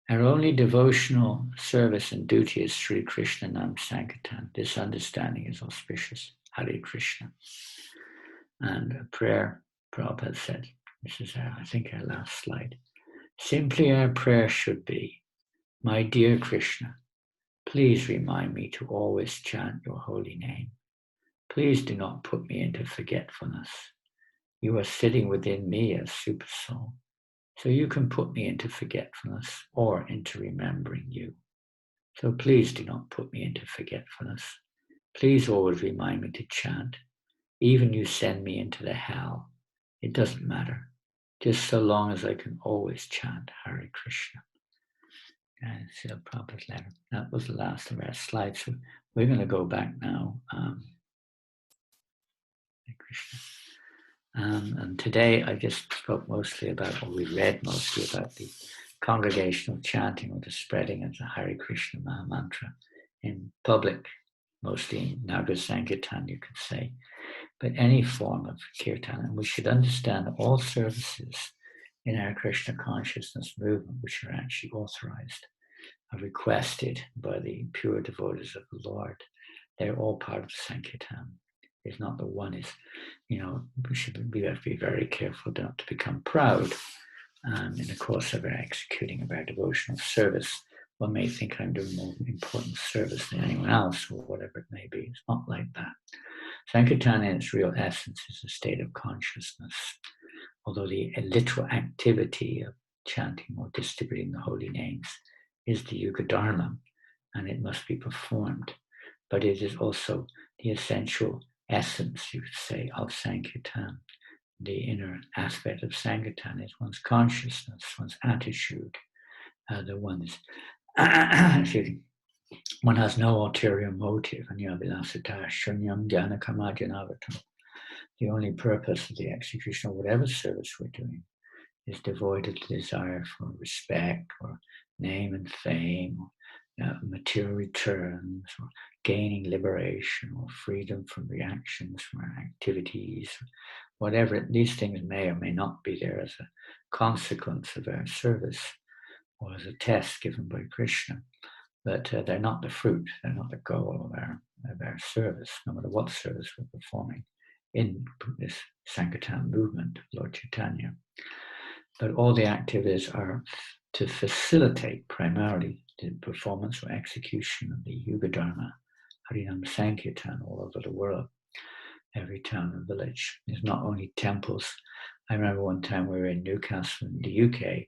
Our only devotional service and duty is Sri Krishna Nam Sankirtan. This understanding is auspicious. Hare Krishna. And a prayer, Prabhupada said, this is I think our last slide. Simply our prayer should be, my dear Krishna, please remind me to always chant your holy name. Please do not put me into forgetfulness. You are sitting within me as super soul, so you can put me into forgetfulness or into remembering you. So please do not put me into forgetfulness. Please always remind me to chant. Even you send me into the hell, it doesn't matter. Just so long as I can always chant Hare Krishna. And Srila Prabhupada's letter. That was the last of our slides. So we're going to go back now. Hare Krishna. And today I just spoke mostly about, or we read mostly about the congregational chanting or the spreading of the Hare Krishna Maha Mantra in public, mostly in Nagar Sankirtan, you could say, but any form of kirtan. And we should understand that all services in our Krishna consciousness movement, which are actually authorized, are requested by the pure devotees of the Lord. They're all part of the Sankirtan. It's not that one is, we have to be very careful not to become proud. And in the course of our executing of our devotional service, one may think I'm doing more important service than anyone else, or whatever it may be. It's not like that. Sankirtan in its real essence is a state of consciousness, although the literal activity of chanting or distributing the holy names is the Yuga Dharma, and it must be performed. But it is also the essential essence, you could say, of Sankirtan. The inner aspect of Sankirtan is one's consciousness, one's attitude. The one is, one has no ulterior motive. The only purpose of the execution of whatever service we're doing is devoid of the desire for respect or name and fame, or material returns, or gaining liberation or freedom from reactions from our activities. Whatever, these things may or may not be there as a consequence of our service or as a test given by Krishna, but they're not the fruit, they're not the goal of our service, no matter what service we're performing in this Sankirtan movement, Lord Chaitanya. But all the activities are to facilitate primarily the performance or execution of the Yuga Dharma, Harinam Sankirtan all over the world. Every town and village. There's not only temples. I remember one time we were in Newcastle in the UK,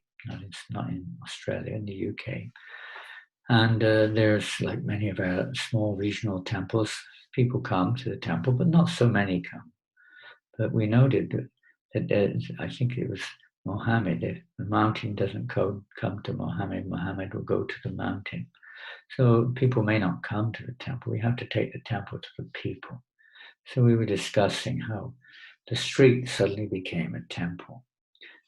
not in Australia, in the UK. And there's, like many of our small regional temples, people come to the temple, but not so many come. But we noted that I think it was Mohammed, if the mountain doesn't come to Mohammed, Mohammed will go to the mountain. So people may not come to the temple. We have to take the temple to the people. So we were discussing how the street suddenly became a temple.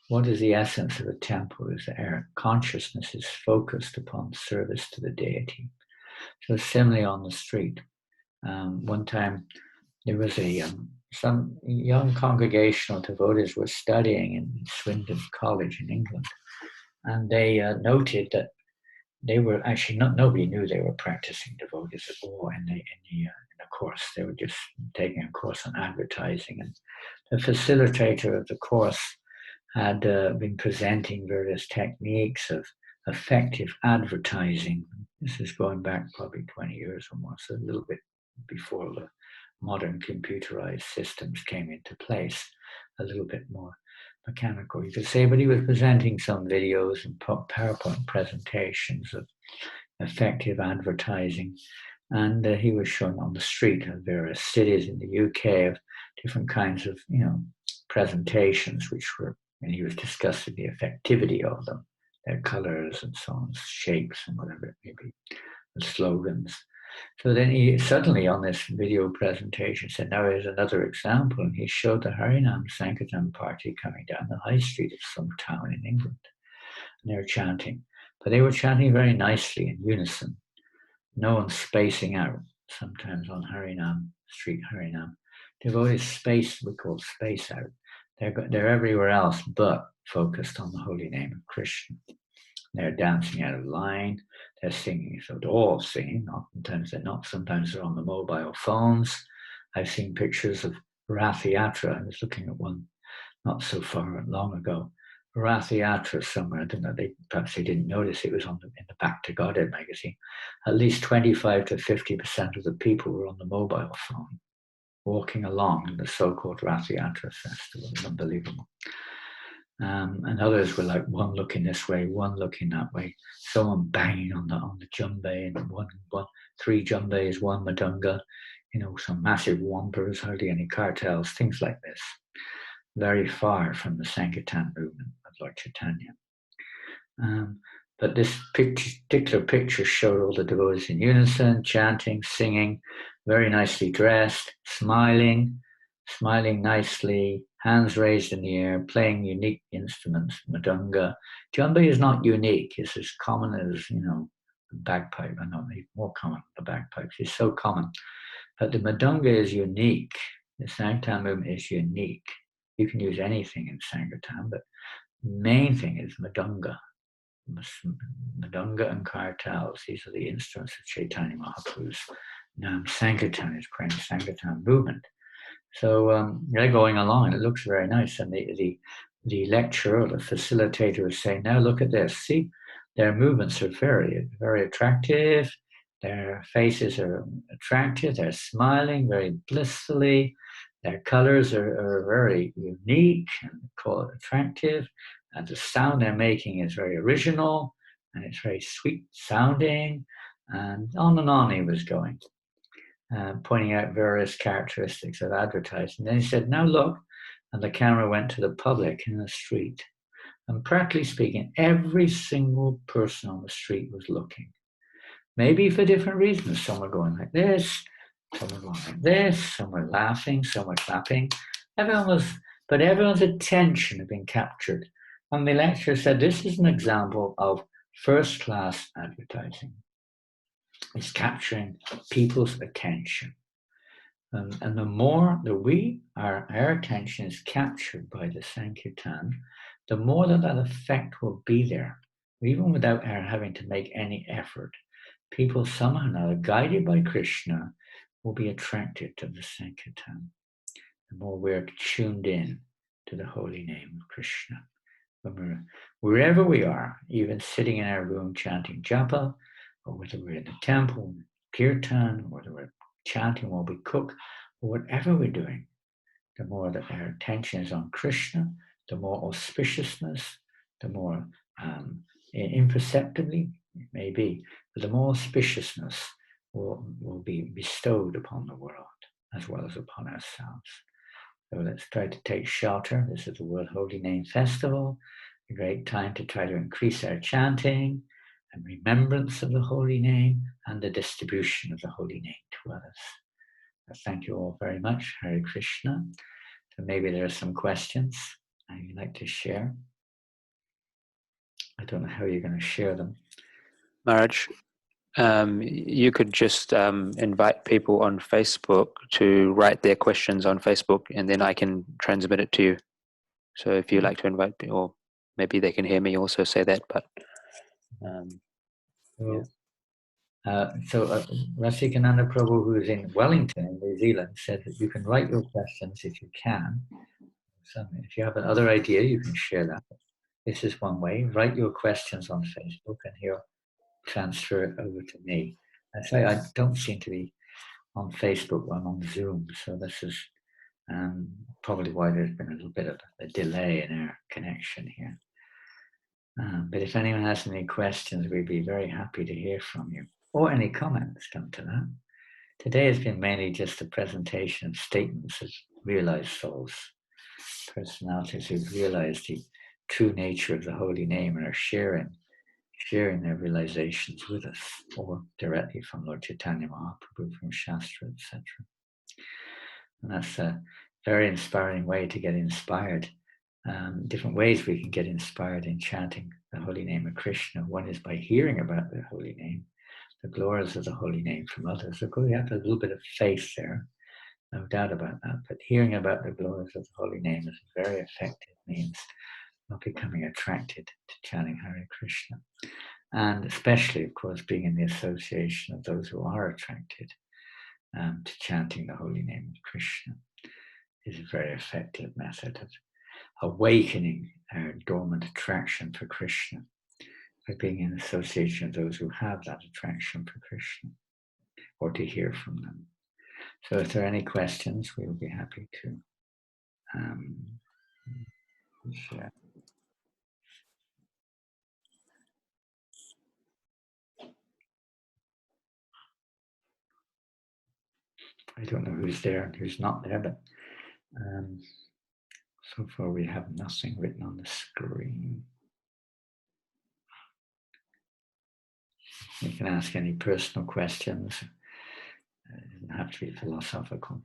What is the essence of a temple? Is that our consciousness is focused upon service to the deity. So similarly on the street, one time there was some young congregational devotees were studying in Swindon College in England, and they noted that they were actually nobody knew they were practicing devotees at all in the course. They were just taking a course on advertising, and the facilitator of the course had been presenting various techniques of effective advertising. This is going back probably 20 years or more, so a little bit before the modern computerized systems came into place, a little bit more mechanical, you could say, but he was presenting some videos and PowerPoint presentations of effective advertising. And he was showing on the street of various cities in the UK of different kinds of, presentations, which were, and he was discussing the effectivity of them, their colors and so on, shapes and whatever it may be, the slogans. So then he suddenly on this video presentation said, now here's another example. And he showed the Harinam Sankirtan party coming down the high street of some town in England. And they were chanting, but they were chanting very nicely in unison. No one spacing out. Sometimes on Harinam, street Harinam, devotees space, we call space out. They're everywhere else but focused on the holy name of Krishna. They're dancing out of line, they're singing, so they're all singing, oftentimes they're not, sometimes they're on the mobile phones. I've seen pictures of Rath Yatra, I was looking at one not so far long ago, Rath Yatra somewhere, I don't know, perhaps they didn't notice it was in the Back to Godhead magazine. At least 25 to 50% of the people were on the mobile phone, walking along in the so-called Rath Yatra festival. It was unbelievable. And others were like one looking this way, one looking that way, someone banging on the djembe, and one 3 djembes, 1 madunga, some massive wampers, hardly any cartels, things like this. Very far from the Sankirtan movement of Lord Chaitanya. But this particular picture showed all the devotees in unison, chanting, singing, very nicely dressed, smiling nicely, hands raised in the air, playing unique instruments, madunga. Djembe is not unique. It's as common as, the bagpipe. I know it's more common than the bagpipes. It's so common. But the madunga is unique. The Sankirtan movement is unique. You can use anything in Sankirtan, but main thing is Madanga. Madanga and kartals, these are the instruments of Chaitanya Mahaprabhu's Sankirtan, is praying Sankirtan movement. So they're going along, and it looks very nice. And the lecturer, the facilitator, is saying, "Now look at this. See, their movements are very, very attractive. Their faces are attractive. They're smiling very blissfully. Their colors are very unique and attractive. And the sound they're making is very original, and it's very sweet sounding." And on he was going, pointing out various characteristics of advertising. Then he said, "Now look," and the camera went to the public in the street. And practically speaking, every single person on the street was looking. Maybe for different reasons. Some were going like this, some were going like this, some were laughing, some were clapping. But everyone's attention had been captured. And the lecturer said, this is an example of first-class advertising. It's capturing people's attention. And the more that our attention is captured by the Sankirtan, the more that effect will be there, even without our having to make any effort. People somehow or another, guided by Krishna, will be attracted to the Sankirtan. The more we're tuned in to the holy name of Krishna. Wherever we are, even sitting in our room chanting japa, or whether we're in the temple, kirtan, or whether we're chanting while we cook, or whatever we're doing, the more that our attention is on Krishna, the more auspiciousness, the more imperceptibly, it may be, but the more auspiciousness will be bestowed upon the world as well as upon ourselves. So let's try to take shelter. This is the World Holy Name Festival, a great time to try to increase our chanting and remembrance of the holy name and the distribution of the holy name to others. Thank you all very much. Hare Krishna. So maybe there are some questions you'd like to share. I don't know how you're going to share them. Maharaj, you could just invite people on Facebook to write their questions on Facebook, and then I can transmit it to you. So if you like to invite me, or maybe they can hear me also say that, but yeah. Rasikananda Prabhu, who is in Wellington in New Zealand, said that you can write your questions if you can. So if you have another idea, you can share that. This is one way. Write your questions on Facebook and he'll transfer it over to me. I say I don't seem to be on Facebook. I'm on Zoom, so this is probably why there's been a little bit of a delay in our connection here. But if anyone has any questions, we'd be very happy to hear from you. Or any comments, come to that. Today has been mainly just a presentation of statements of realized souls, personalities who've realized the true nature of the holy name and are sharing their realizations with us, or directly from Lord Chaitanya Mahaprabhu, from Shastra, etc. And that's a very inspiring way to get inspired. Different ways we can get inspired in chanting the holy name of Krishna. One is by hearing about the holy name, the glories of the holy name from others. Of course, you have a little bit of faith there, no doubt about that. But hearing about the glories of the holy name is a very effective means of becoming attracted to chanting Hare Krishna. And especially, of course, being in the association of those who are attracted to chanting the holy name of Krishna is a very effective method of awakening our dormant attraction for Krishna, by being in association of those who have that attraction for Krishna, or to hear from them. So if there are any questions, we will be happy to share. I don't know who's there and who's not there, but so far we have nothing written on the screen. You can ask any personal questions. It doesn't have to be philosophical.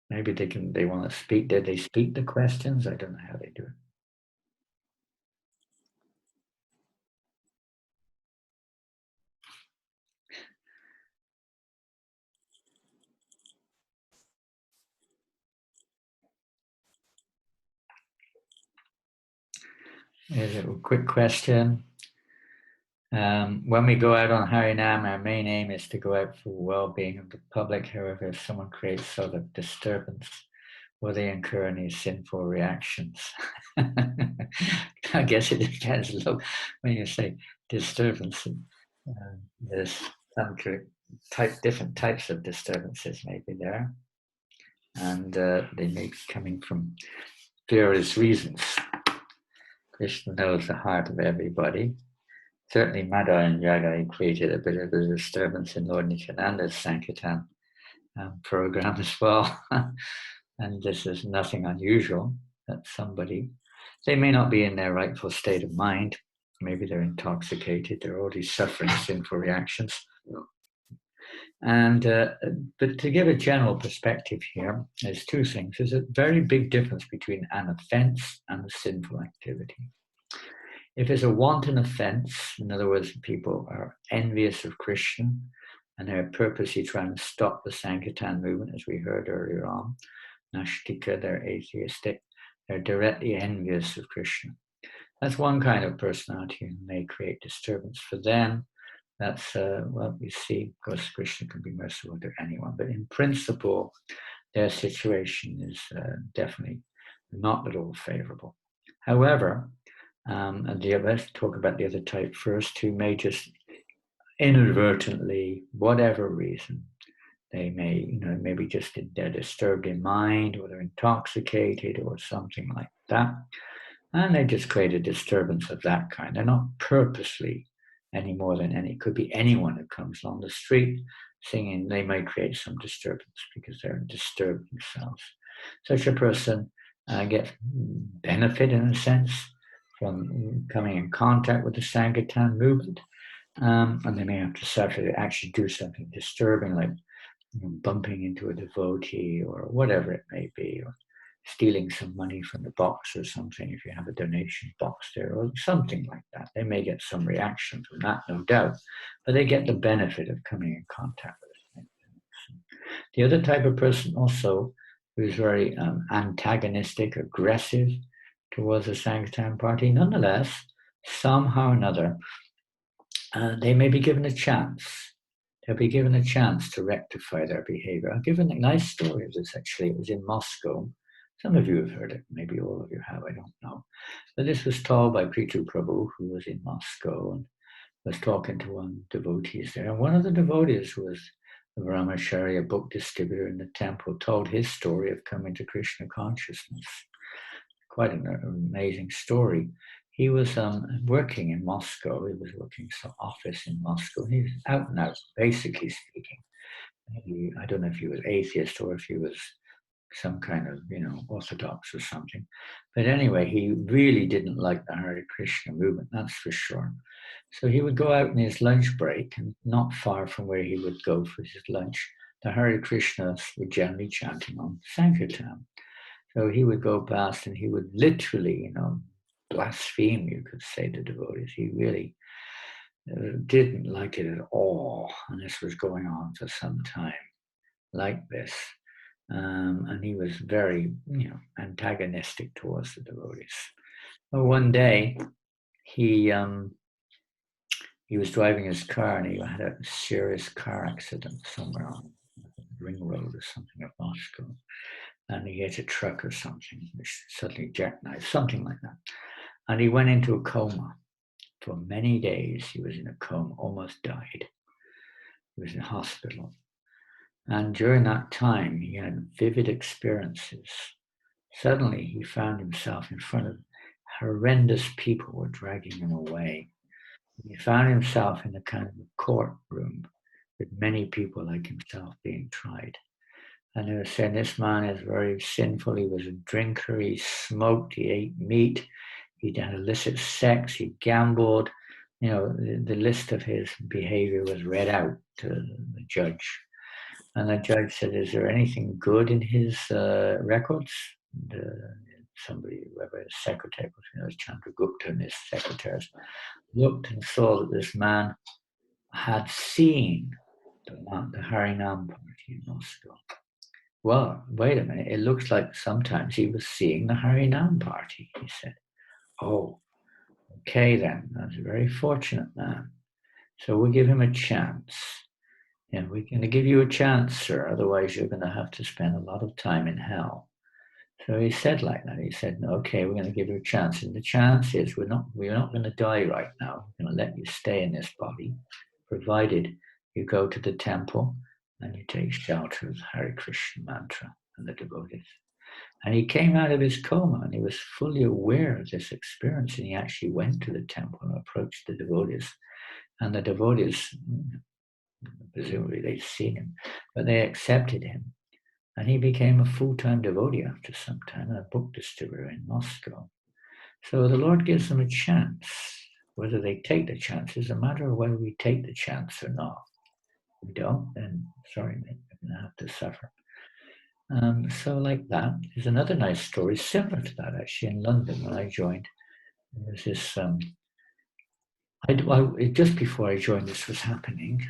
Maybe they want to speak. Did they speak the questions? I don't know how they do it. Here's a quick question. When we go out on Harinam, our main aim is to go out for the well-being of the public. However, if someone creates sort of disturbance, will they incur any sinful reactions? I guess it depends. Look, when you say disturbance, there's some different types of disturbances maybe there, and they may be coming from various reasons. Krishna knows the heart of everybody. Certainly, Madhava and Yaga created a bit of a disturbance in Lord Nityananda's Sankirtan program as well. And this is nothing unusual that somebody, they may not be in their rightful state of mind. Maybe they're intoxicated, they're already suffering sinful reactions. And but to give a general perspective here, there's two things. There's a very big difference between an offense and a sinful activity. If it's a wanton offense, in other words, people are envious of Krishna and they're purposely trying to stop the Sankirtan movement, as we heard earlier on, Nashtika, they're atheistic, they're directly envious of Krishna. That's one kind of personality and may create disturbance for them. That's what we see. Of course, Krishna can be merciful to anyone, but in principle, their situation is definitely not at all favorable. However, and let's talk about the other type first, who may just inadvertently, whatever reason, they may, maybe just they're disturbed in mind or they're intoxicated or something like that. And they just create a disturbance of that kind. They're not purposely any more than any. It could be anyone who comes along the street singing. They may create some disturbance because they're disturbed themselves. Such a person gets benefit in a sense from coming in contact with the Sankirtan movement. And they may have to suffer to actually do something disturbing, like bumping into a devotee or whatever it may be, or stealing some money from the box or something if you have a donation box there, or something like that. They may get some reaction from that, no doubt, but they get the benefit of coming in contact with it. The other type of person also who's very antagonistic, aggressive towards the Sankirtan party, nonetheless, somehow or another, they may be given a chance. They'll be given a chance to rectify their behavior. I'll give a nice story of this, actually. It was in Moscow. Some of you have heard it, maybe all of you have, I don't know. But this was told by Prithu Prabhu, who was in Moscow and was talking to one devotees there. And one of the devotees, who was the Brahmacharya book distributor in the temple, told his story of coming to Krishna consciousness. Quite an amazing story. He was working in Moscow. He was working some office in Moscow. He was out and out, basically speaking. I don't know if he was atheist or if he was some kind of, orthodox or something. But anyway, he really didn't like the Hare Krishna movement, that's for sure. So he would go out in his lunch break, and not far from where he would go for his lunch, the Hare Krishnas were generally chanting on Sankirtan. So he would go past and he would literally, blaspheme, you could say, the devotees. He really didn't like it at all. And this was going on for some time like this. And he was very, antagonistic towards the devotees. Well, one day, he was driving his car and he had a serious car accident somewhere on Ring Road or something at Moscow. And he hit a truck or something, which suddenly jackknifed, something like that. And he went into a coma. For many days, he was in a coma, almost died. He was in hospital. And during that time, he had vivid experiences. Suddenly, he found himself in front of horrendous people who were dragging him away. He found himself in a kind of a courtroom with many people like himself being tried. And they were saying, this man is very sinful. He was a drinker. He smoked. He ate meat. He had illicit sex. He gambled. The list of his behavior was read out to the judge. And the judge said, is there anything good in his records? Somebody, whoever his secretary was, Chandragupta and his secretaries, looked and saw that this man had seen the Harinam party in Moscow. Well, wait a minute, it looks like sometimes he was seeing the Harinam party, he said. Oh, Okay, then, that's a very fortunate man. So we'll give him a chance. And we're going to give you a chance, sir. Otherwise, you're going to have to spend a lot of time in hell. So he said like that. He said, okay, we're going to give you a chance. And the chance is we're not going to die right now. We're going to let you stay in this body, provided you go to the temple and you take shelter of the Hare Krishna mantra and the devotees. And he came out of his coma and he was fully aware of this experience. And he actually went to the temple and approached the devotees. And the devotees, presumably they'd seen him, but they accepted him. And he became a full-time devotee after some time, a book distiller in Moscow. So the Lord gives them a chance. Whether they take the chance is a matter of whether we take the chance or not. If we don't, then sorry, mate, we're going to have to suffer. So like that, there's another nice story similar to that actually in London when I joined. There was this, just before I joined this was happening,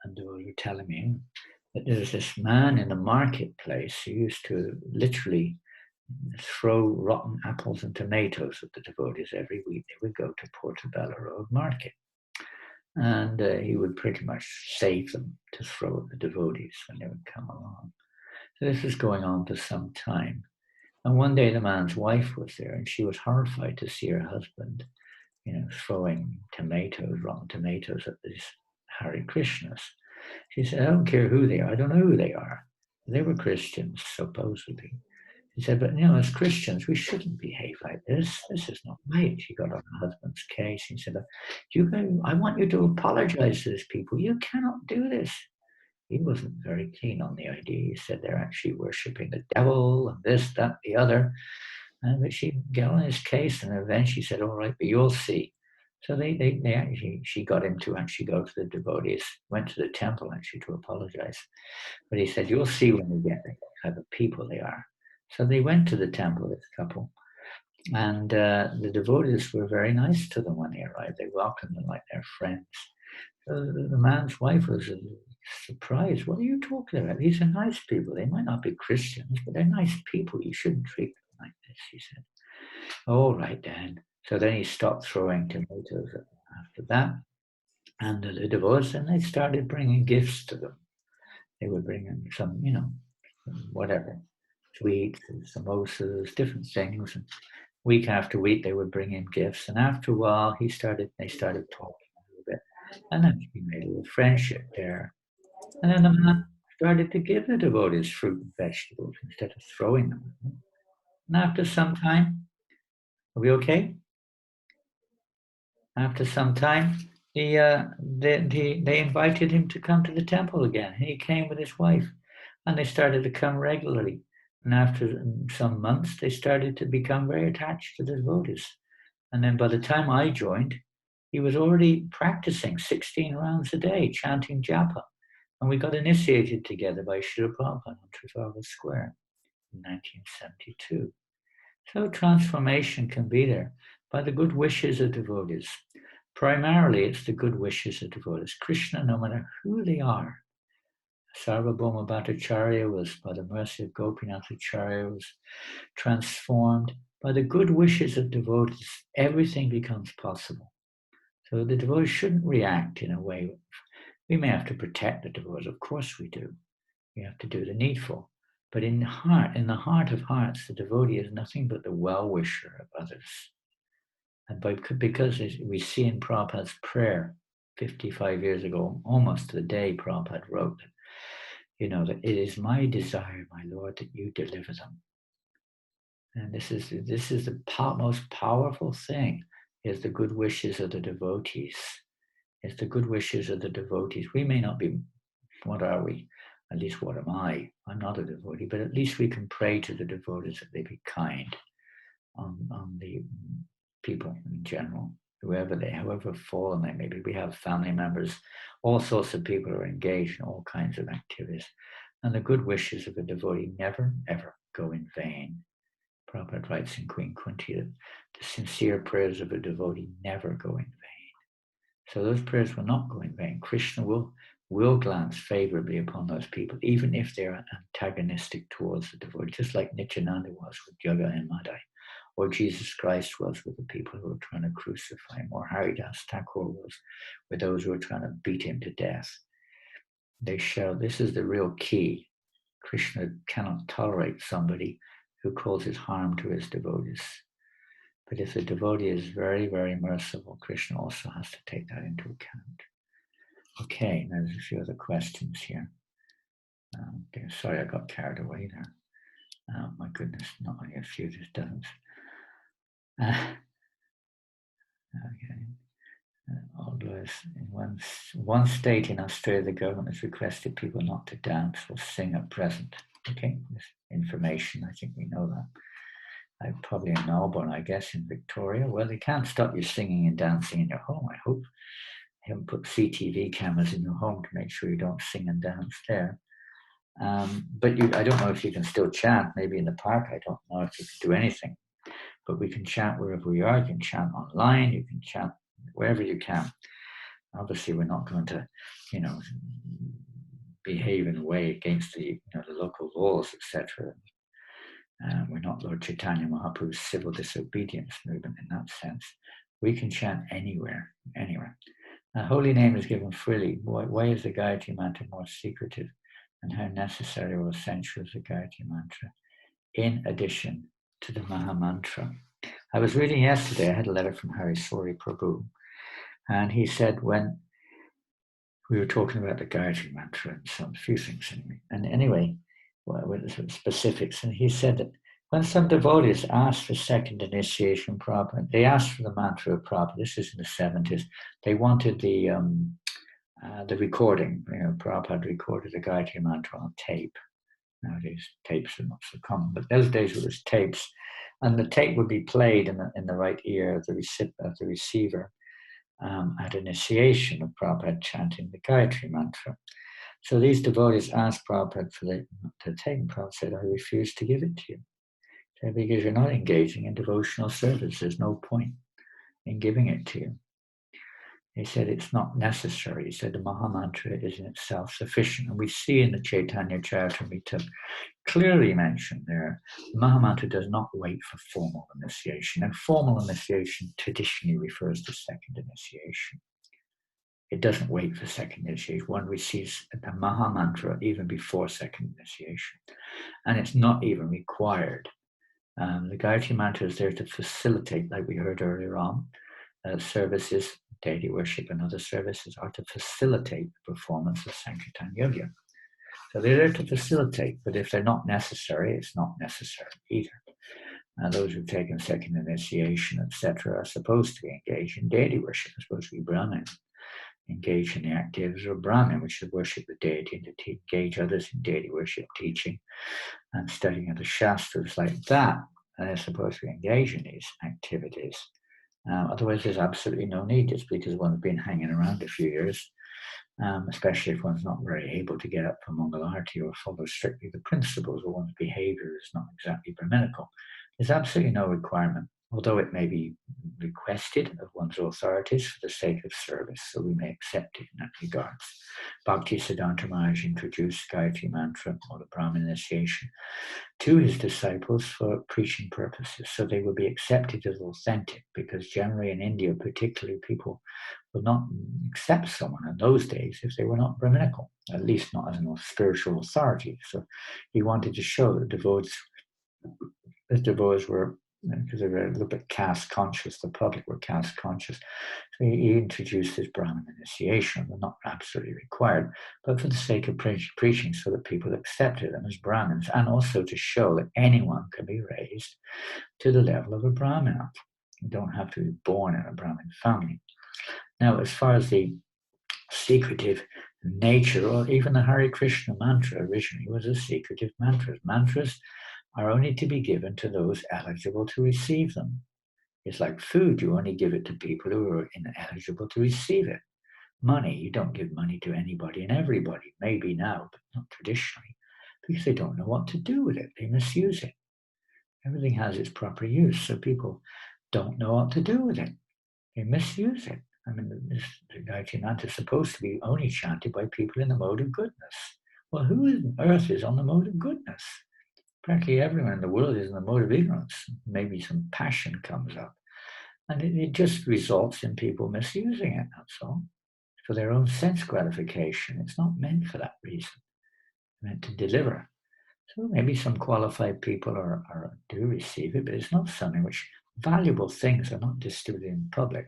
and they were telling me that there was this man in the marketplace who used to literally throw rotten apples and tomatoes at the devotees every week. They would go to Portobello Road Market. And he would pretty much save them to throw at the devotees when they would come along. So this was going on for some time. And one day the man's wife was there and she was horrified to see her husband, throwing rotten tomatoes at these Hare Krishnas. She said, I don't care who they are. I don't know who they are. They were Christians, supposedly. She said, but as Christians, we shouldn't behave like this. This is not right. She got on her husband's case. He said, I want you to apologize to these people. You cannot do this. He wasn't very keen on the idea. He said they're actually worshipping the devil and this, that, the other. But she got on his case, and eventually said, all right, but you'll see. So she got him to actually go to the devotees, went to the temple actually to apologize. But he said, you'll see when we get there what type of people they are. So they went to the temple, this couple, and the devotees were very nice to them when they arrived. They welcomed them like their friends. So the man's wife was surprised. What are you talking about? These are nice people. They might not be Christians, but they're nice people. You shouldn't treat them like this, he said. All right, then. So then he stopped throwing tomatoes after that. And the devotees, and they started bringing gifts to them. They would bring in some, whatever, sweets, and samosas, different things. And week after week, they would bring in gifts. And after a while, they started talking a little bit. And then he made a little friendship there. And then the man started to give the devotees fruit and vegetables instead of throwing them. And after some time, are we okay? After some time, they invited him to come to the temple again. And he came with his wife, and they started to come regularly. And after some months, they started to become very attached to the devotees. And then by the time I joined, he was already practicing 16 rounds a day, chanting japa. And we got initiated together by Srila Prabhupada on Trafalgar Square in 1972. So transformation can be there by the good wishes of devotees. Primarily, it's the good wishes of devotees. Krishna, no matter who they are, Sarvabhauma Bhattacharya was, by the mercy of Gopinath Acharya, was transformed. By the good wishes of devotees, everything becomes possible. So the devotees shouldn't react in a way. We may have to protect the devotees, of course we do. We have to do the needful. But in the heart of hearts, the devotee is nothing but the well-wisher of others. And because we see in Prabhupada's prayer 55 years ago, almost to the day Prabhupada wrote that, that it is my desire, my Lord, that you deliver them. And this is the most powerful thing, is the good wishes of the devotees. It's the good wishes of the devotees. We may not be, what are we? At least what am I? I'm not a devotee, but at least we can pray to the devotees that they be kind on the people in general, however fallen they may be. We have family members, all sorts of people are engaged in all kinds of activities. And the good wishes of a devotee never, ever go in vain. Prabhupada writes in Queen Kunti that the sincere prayers of a devotee never go in vain. So those prayers will not go in vain. Krishna will glance favorably upon those people, even if they're antagonistic towards the devotee, just like Nityananda was with Yuga and Madai. or Jesus Christ was with the people who were trying to crucify him, or Haridas Thakur was with those who were trying to beat him to death. They show this is the real key. Krishna cannot tolerate somebody who causes harm to his devotees. But if the devotee is very, very merciful, Krishna also has to take that into account. Okay, now there's a few other questions here. Okay, sorry, I got carried away there. My goodness, not only a few, there's dozens. Okay. Although in one state in Australia, the government has requested people not to dance or sing at present. Okay, this information, I think we know that. Probably in Melbourne, I guess, in Victoria. Well, they can't stop you singing and dancing in your home, I hope. They haven't put CCTV cameras in your home to make sure you don't sing and dance there. But I don't know if you can still chant. Maybe in the park, I don't know if you can do anything. But we can chant wherever we are. You can chant online. You can chant wherever you can. Obviously, we're not going to, behave in a way against the local laws, etc. We're not Lord Chaitanya Mahaprabhu's civil disobedience movement in that sense. We can chant anywhere. A holy name is given freely. Why is the Gayatri Mantra more secretive? And how necessary or essential is the Gayatri Mantra in addition to the Maha Mantra? I was reading yesterday, I had a letter from Hari Sori Prabhu, and he said when we were talking about the Gayatri Mantra and some few things, anyway, with specifics, and he said that when some devotees asked for second initiation Prabhupada, they asked for the mantra of Prabhupada, this is in the 70s, they wanted the recording, Prabhupada recorded the Gayatri Mantra on tape. Nowadays, tapes are not so common, but those days it was tapes, and the tape would be played in the right ear of the receiver at initiation of Prabhupada chanting the Gayatri Mantra. So these devotees asked Prabhupada for the tape, and Prabhupada said, I refuse to give it to you. So because you're not engaging in devotional service, there's no point in giving it to you. He said it's not necessary. He said the Maha Mantra is in itself sufficient. And we see in the Chaitanya Charitamrita clearly mentioned there, the Maha Mantra does not wait for formal initiation. And formal initiation traditionally refers to second initiation. It doesn't wait for second initiation. One receives the Maha Mantra even before second initiation. And it's not even required. The Gayatri Mantra is there to facilitate, like we heard earlier on, services, deity worship and other services are to facilitate the performance of Sankirtan Yoga. So they're there to facilitate, but if they're not necessary, it's not necessary either. Those who've taken second initiation, etc., are supposed to be engaged in deity worship, are supposed to be Brahmin, engaged in the activities of Brahmin, which is to worship the deity and to engage others in deity worship, teaching and studying of the Shastras like that. And they're supposed to be engaged in these activities. Otherwise, there's absolutely no need. It's because one's been hanging around a few years, especially if one's not very able to get up for Mangalarti or follow strictly the principles, or one's behavior is not exactly Brahminical. There's absolutely no requirement, although it may be requested of one's authorities for the sake of service, so we may accept it in that regards. Bhakti Siddhanta Maharaj introduced Gayatri Mantra, or the Brahmin initiation, to his disciples for preaching purposes, so they would be accepted as authentic, because generally in India, particularly, people would not accept someone in those days if they were not Brahminical, at least not as a spiritual authority. So he wanted to show that the devotees were, because they were a little bit caste conscious, the public were caste conscious. So he introduced this Brahmin initiation. They're not absolutely required, but for the sake of preaching, so that people accepted them as Brahmins, and also to show that anyone can be raised to the level of a Brahmana. You don't have to be born in a Brahmin family. Now, as far as the secretive nature, or even the Hare Krishna mantra originally was a secretive mantra. Mantras are only to be given to those eligible to receive them. It's like food, you only give it to people who are ineligible to receive it. Money, you don't give money to anybody and everybody, maybe now, but not traditionally, because they don't know what to do with it. They misuse it. Everything has its proper use, so people don't know what to do with it. They misuse it. I mean, the Gayatri Mantra is supposed to be only chanted by people in the mode of goodness. Well, who on earth is on the mode of goodness? practically everyone in the world is in the mode of ignorance. Maybe some passion comes up. And it just results in people misusing it, that's all. For their own sense gratification. It's not meant for that reason. It's meant to deliver. So maybe some qualified people do receive it, but it's not something which valuable things are not distributed in public.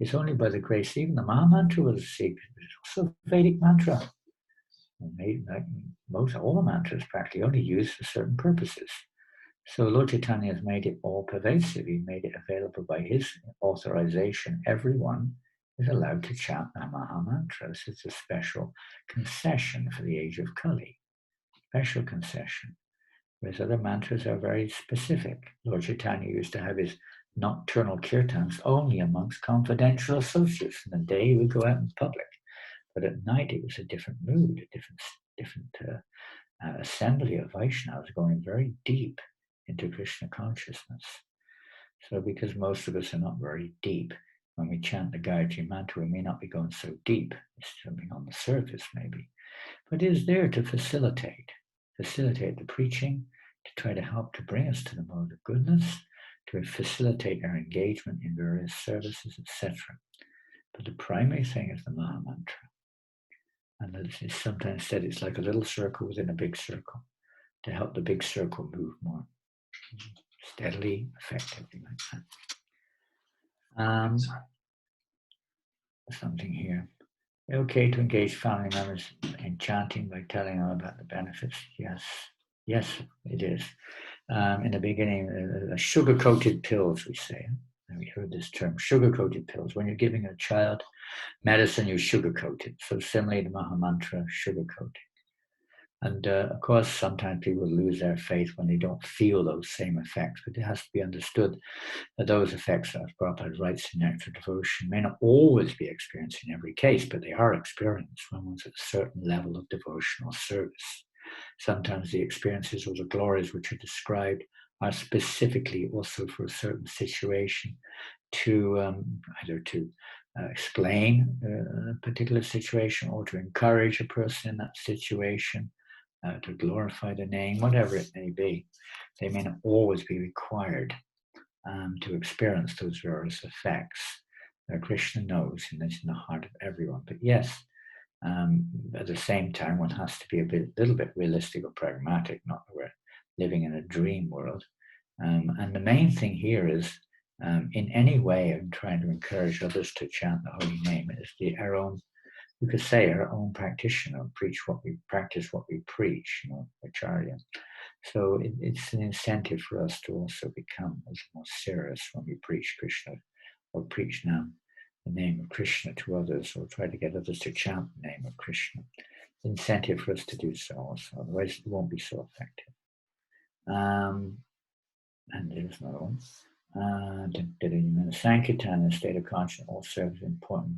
It's only by the grace. Even the Maha Mantra was received. It's also a Vedic mantra. Like all the mantras practically only used for certain purposes. So Lord Chaitanya has made it all pervasive. He made it available by his authorization. Everyone is allowed to chant the Maha Mantra. This is a special concession for the age of Kali. Special concession. Whereas other mantras are very specific. Lord Chaitanya used to have his nocturnal kirtans only amongst confidential associates. In the day he would go out in public. But at night it was a different mood, a different assembly of Vaishnavas going very deep into Krishna consciousness. So because most of us are not very deep, when we chant the Gayatri Mantra, we may not be going so deep. It's something on the surface maybe. But it is there to facilitate the preaching, to try to help to bring us to the mode of goodness, to facilitate our engagement in various services, etc. But the primary thing is the Maha Mantra. And it's sometimes said it's like a little circle within a big circle, to help the big circle move more steadily, effectively, like that. Something here. Okay to engage family members in chanting by telling them about the benefits. Yes, it is. In the beginning, sugar-coated pills, we say. And we heard this term, sugar-coated pills. When you're giving a child medicine, you sugar-coat it. So similarly to Maha Mantra, sugar-coating. And of course, sometimes people lose their faith when they don't feel those same effects, but it has to be understood that those effects, as Prabhupada writes in Nectar Devotion, may not always be experienced in every case, but they are experienced when one's at a certain level of devotional service. Sometimes the experiences or the glories which are described are specifically also for a certain situation to either to explain a particular situation or to encourage a person in that situation, to glorify the name, whatever it may be. They may not always be required to experience those various effects. Krishna knows, and it's in the heart of everyone. But yes, at the same time, one has to be a little bit realistic or pragmatic, not that we're living in a dream world. And the main thing here is, in any way, I'm trying to encourage others to chant the holy name. It is our own, you could say, our own practitioner, practice what we preach, Acharya. So it's an incentive for us to also become more serious when we preach Krishna or preach now the name of Krishna to others, or try to get others to chant the name of Krishna. It's an incentive for us to do so also, otherwise it won't be so effective. And there's another one. Sankirtan, a state of consciousness, also is important.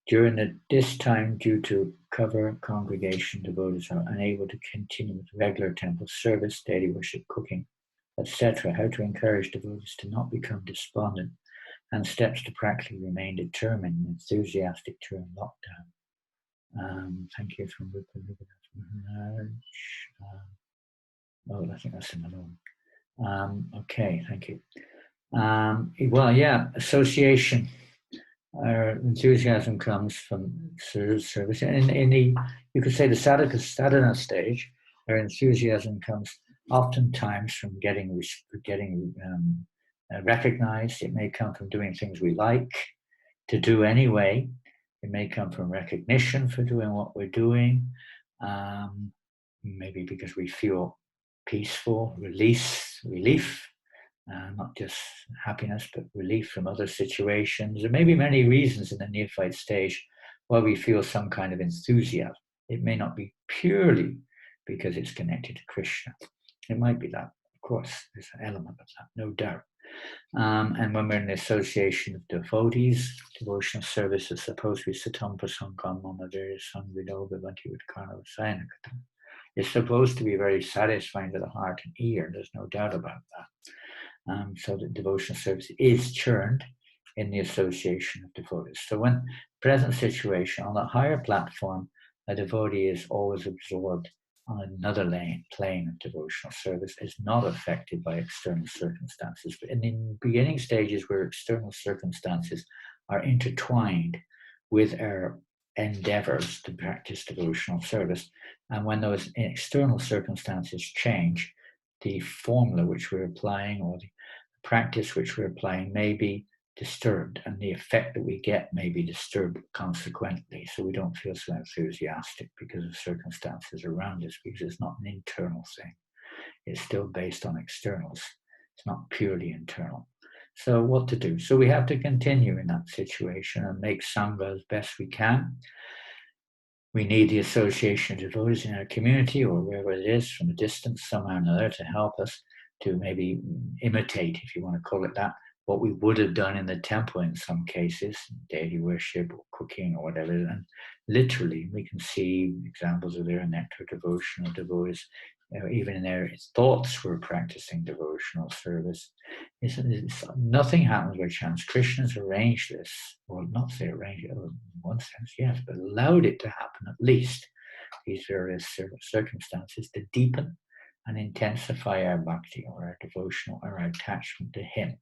During this time, due to cover congregation, devotees are unable to continue with regular temple service, daily worship, cooking, etc. How to encourage devotees to not become despondent, and steps to practically remain determined and enthusiastic during lockdown. Thank you from Maharaj. I think that's another one. Okay, thank you. Well, yeah, association. Our enthusiasm comes from service. You could say the sadhana stage, our enthusiasm comes oftentimes from getting recognized. It may come from doing things we like to do anyway. It may come from recognition for doing what we're doing. Maybe because we feel peaceful, relief. Not just happiness, but relief from other situations. There may be many reasons in the neophyte stage why we feel some kind of enthusiasm. It may not be purely because it's connected to Krishna. It might be that, of course, there's an element of that, no doubt. And when we're in the association of devotees, devotional service is supposed to be satam prasankam mamadeya sangvido vivanti utkarna vasayanakata. It's supposed to be very satisfying to the heart and ear. There's no doubt about that. So that devotional service is churned in the association of devotees. So when present situation on the higher platform, a devotee is always absorbed on another plane of devotional service, is not affected by external circumstances. But in the beginning stages where external circumstances are intertwined with our endeavors to practice devotional service, and when those external circumstances change, the formula which we're applying or the practice which we're applying may be disturbed, and the effect that we get may be disturbed consequently. So we don't feel so enthusiastic because of circumstances around us, because it's not an internal thing. It's still based on externals. It's not purely internal. So what to do? So we have to continue in that situation and make Sangha as best we can. We need the association of devotees in our community or wherever it is from a distance, somehow or another, to help us to maybe imitate, if you want to call it that, what we would have done in the temple in some cases, daily worship or cooking or whatever. And literally, we can see examples of their nectar devotional devotees, even in their thoughts were practicing devotional service. Nothing happens by chance. Krishna's arranged this, or not say arranged it, in one sense, yes, but allowed it to happen at least, these various circumstances, to deepen and intensify our bhakti or our devotional or our attachment to him.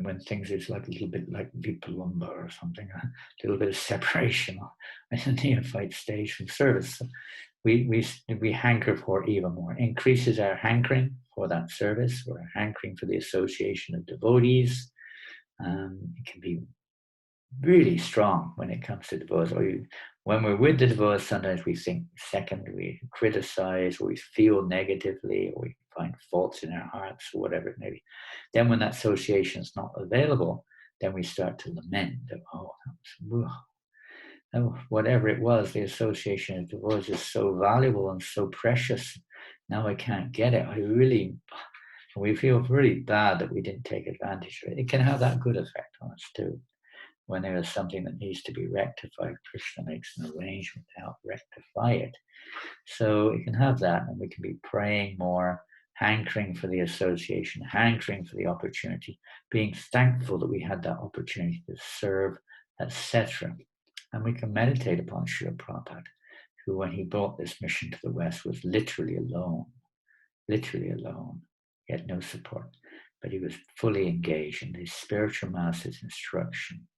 When things is like a little bit like vipalamba or something, a little bit of separation in the neophyte stage from service. So we hanker for even more, increases our hankering for that service, or our hankering for the association of devotees. It can be really strong when it comes to devotees. When we're with the devotees, sometimes we think second, we criticize, or we feel negatively, or we find faults in our hearts, or whatever it may be. Then when that association is not available, then we start to lament that, whatever it was, the association of devotees is so valuable and so precious. Now I can't get it. We feel really bad that we didn't take advantage of it. It can have that good effect on us too. When there is something that needs to be rectified, Krishna makes an arrangement to help rectify it. So it can have that, and we can be praying more, hankering for the association, hankering for the opportunity, being thankful that we had that opportunity to serve, etc. And we can meditate upon Srila Prabhupada, who, when he brought this mission to the West, was literally alone. He had no support, but he was fully engaged in the spiritual master's instruction.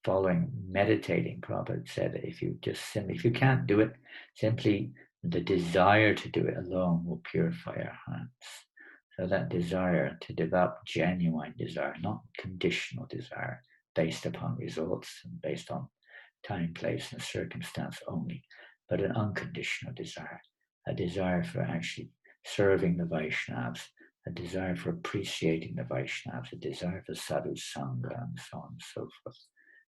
Following, meditating, Prabhupada said that if you can't do it, simply the desire to do it alone will purify our hearts. So that desire to develop genuine desire, not conditional desire based upon results and based on time, place, and circumstance only, but an unconditional desire, a desire for actually serving the Vaishnavas, a desire for appreciating the Vaishnavas, a desire for sadhu sangha, and so on and so forth,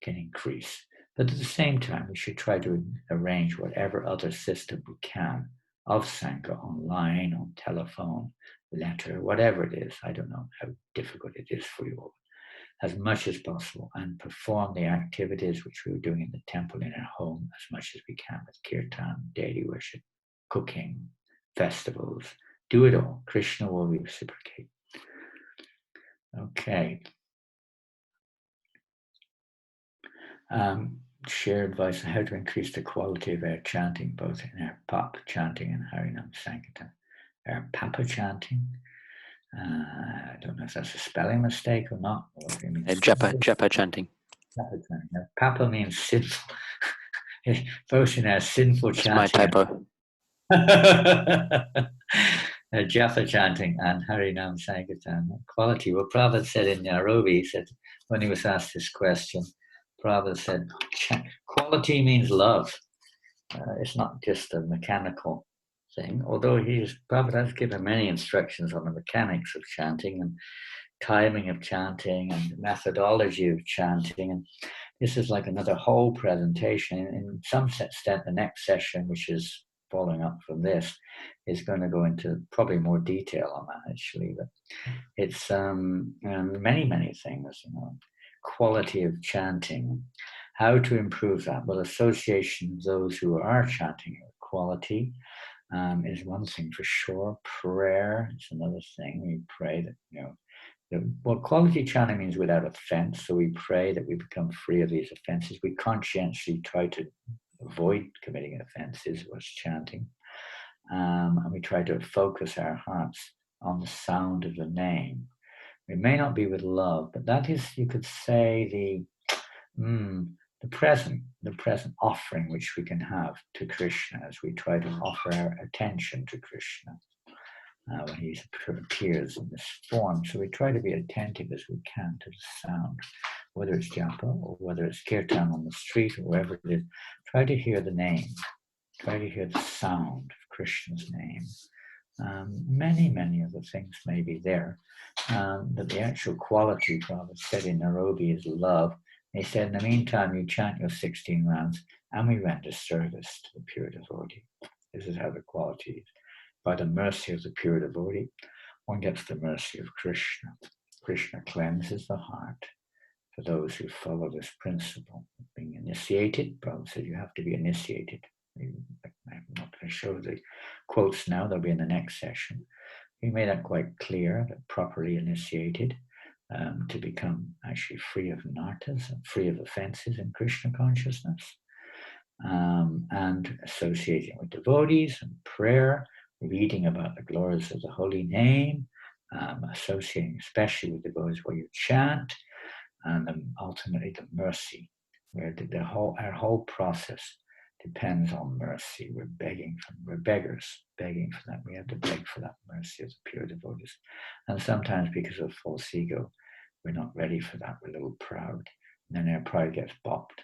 can increase. But at the same time, we should try to arrange whatever other system we can of Sangha, online, on telephone, letter, whatever it is. I don't know how difficult it is for you all, as much as possible, and perform the activities which we were doing in the temple in our home as much as we can, with kirtan, daily worship, cooking, festivals. Do it all. Krishna will reciprocate. Okay. Share advice on how to increase the quality of our chanting, both in our pop chanting and Harinam Sankirtan. Our papa chanting, I don't know if that's a spelling mistake or not. Or if it means japa chanting. Papa chanting. Now, papa means sinful. Both in our sinful It's chanting. my typo. Japa chanting and Harinam Sankirtan. Quality. Well, Prabhupada said in Nairobi, he said, when he was asked this question, Prabhupada said, quality means love. It's not just a mechanical thing, although Prabhupada has given many instructions on the mechanics of chanting and timing of chanting and methodology of chanting. And this is like another whole presentation. In some extent, the next session, which is following up from this, is going to go into probably more detail on that, actually. But it's many, many things, quality of chanting, how to improve that. Well, association of those who are chanting quality is one thing for sure. Prayer is another thing. We pray that, quality chanting means without offense. So we pray that we become free of these offenses. We conscientiously try to avoid committing offenses whilst chanting. And we try to focus our hearts on the sound of the name. It may not be with love, but that is, you could say, the present offering which we can have to Krishna as we try to offer our attention to Krishna when he appears in this form. So we try to be attentive as we can to the sound, whether it's japa or whether it's kirtan on the street or wherever it is. Try to hear the name. Try to hear the sound of Krishna's name. Many other things may be there, but the actual quality, Prabhupada said in Nairobi, is love. He said, in the meantime, you chant your 16 rounds, and we render service to the pure devotee. This is how the quality is. By the mercy of the pure devotee, one gets the mercy of Krishna. Krishna cleanses the heart for those who follow this principle of being initiated. Prabhupada said you have to be initiated. I'm not going to show the quotes now, they'll be in the next session. He made that quite clear, that properly initiated to become actually free of nartas and free of offenses in Krishna consciousness, and associating with devotees and prayer, reading about the glories of the holy name, associating especially with devotees where you chant, and ultimately the mercy, where our whole process depends on mercy. We're beggars begging for that. We have to beg for that mercy as pure devotees. And sometimes because of false ego, we're not ready for that. We're a little proud. And then our pride gets bopped.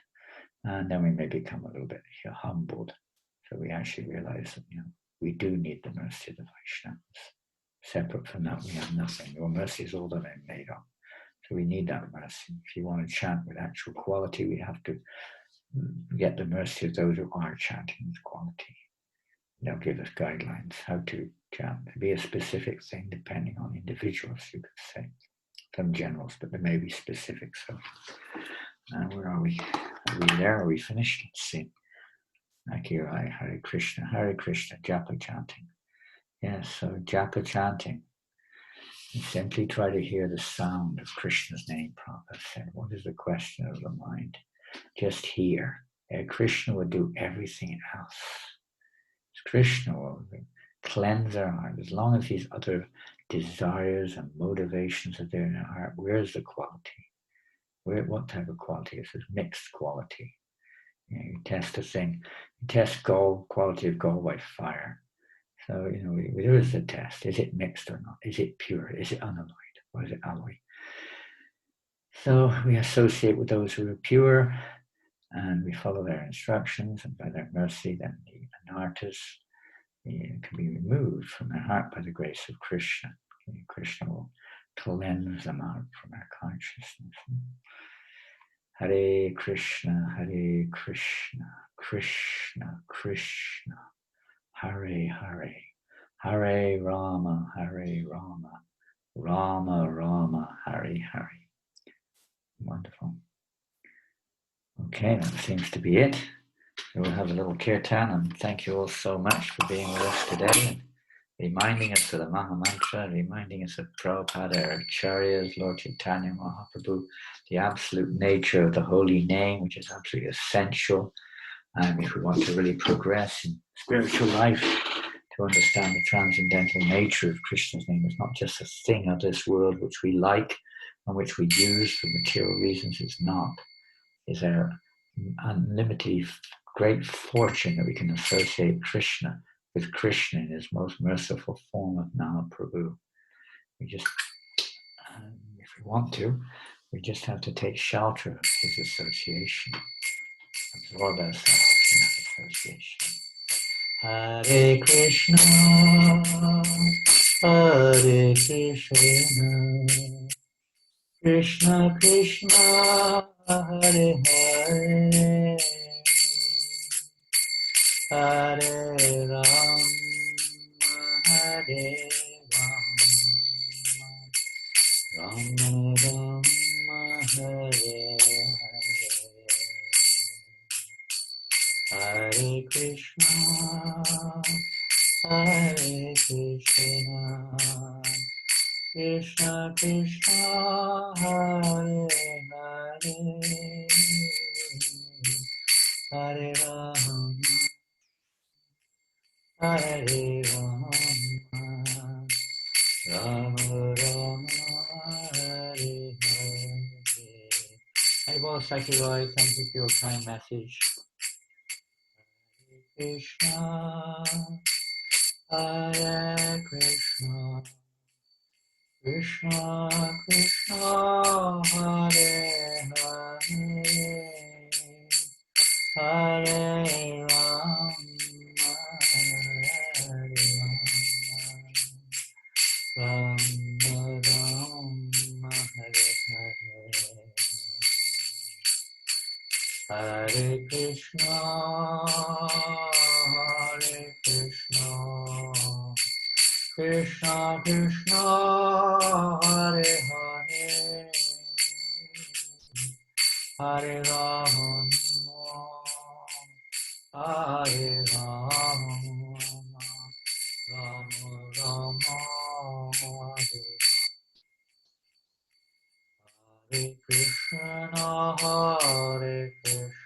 And then we may become a little bit humbled. So we actually realize that, we do need the mercy of the Vaishnavas. Separate from that, we have nothing. Your mercy is all that I'm made of. So we need that mercy. If you want to chant with actual quality, we have to get the mercy of those who are chanting with quality. They'll give us guidelines how to chant. It'll be a specific thing depending on individuals, you could say. Some generals, but there may be specifics. So, where are we? Are we there? Are we finished? Let's see. Akirai, Hare Krishna, Japa chanting. Yes, so Japa chanting. You simply try to hear the sound of Krishna's name, Prabhupada said. What is the question of the mind? Just hear. Krishna will do everything else. Krishna will cleanse our heart. As long as these other desires and motivations are there in our heart, where's the quality? What type of quality? It's a mixed quality. You test a thing, you test quality of gold by fire. So, there is a test. Is it mixed or not? Is it pure? Is it unalloyed? Or is it alloy? So we associate with those who are pure, and we follow their instructions, and by their mercy, then the anarthas can be removed from their heart by the grace of Krishna. Krishna will cleanse them out from our consciousness. Hare Krishna, Krishna Krishna, Hare Hare, Hare Rama, Rama Rama, Hare Hare. Wonderful. Okay, that seems to be it. So we'll have a little kirtan, and thank you all so much for being with us today and reminding us of the Maha Mantra, reminding us of Prabhupada, our Acharyas, Lord Chaitanya Mahaprabhu, the absolute nature of the holy name, which is absolutely essential. And if we want to really progress in spiritual life, to understand the transcendental nature of Krishna's name, it's not just a thing of this world which we like and which we use for material reasons. It's not. It's our unlimited great fortune that we can associate Krishna with Krishna in his most merciful form of Mahaprabhu. We just, if we want to, we just have to take shelter of his association, absorb ourselves in that association. Hare Krishna, Hare Krishna, Krishna Krishna, Hare Hare, Hare Ram, Hare Ram, Ram Ram, Hare Hare, Hare Krishna, Hare Krishna, Krishna Krishna, Hare Hare, Hare Ram, Hare Rama, Rama Rama, Hare Hare. Hey, boss, thank you, Roy. Thank you for your kind message. Hare Krishna, Hare Krishna, Krishna Krishna, Hare Hare, Hare Rama, Hare Rama, Rama Rama, Hare Hare. Hare Krishna, Hare Krishna, Krishna Krishna, Hare Hare, Hare Rama, Hare Rama, Rama Rama, Hare Hare Krishna, Hare Krishna,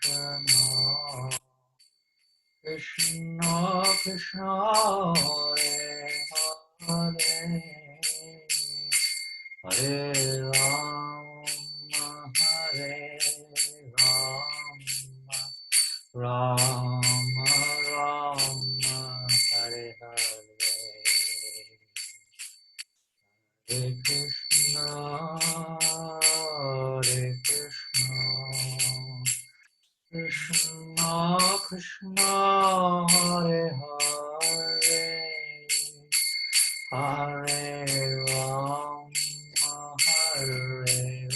Krishna Krishna, Hare Hare, Hare Rama, Hare Rama, Rama Rama, Hare Hare. Hare Krishna, Hare Krishna, Krishna Krishna, Hare Hare, Hare Rama, Hare Rama,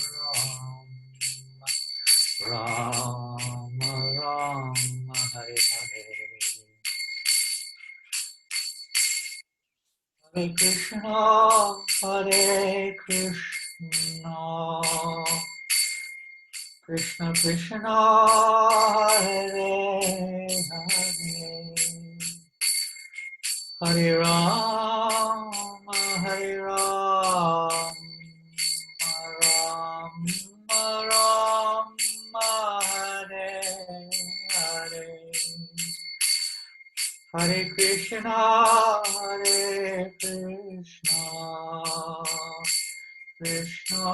Rama Rama, Hare Hare. Hare Krishna, Hare Krishna, Krishna Krishna, Hare Hare, Hare Rama, Hare Rama, Rama Rama, Hare Hare, Hare Krishna, Hare Krishna, Krishna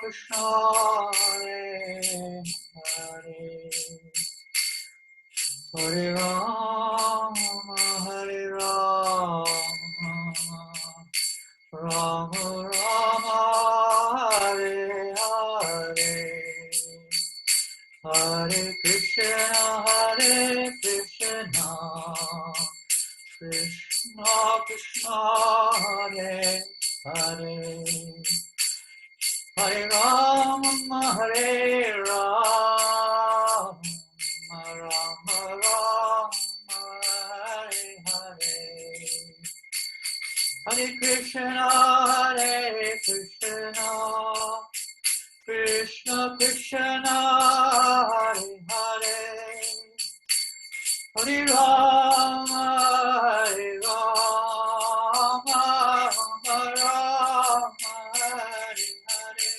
Krishna, Hare Hare, Hare Rama, Hare Rama, Rama Rama, Hare Hare, Hare Krishna, Hare Krishna, Krishna Krishna, Hare Hare, Hare Rama, Hare Rama, Rama Rama, Hare Hare, Hare Krishna, Hare Krishna, Krishna Krishna, Hare Hare, Hare Rama, Hare Rama, Rama Rama, Hare Hare,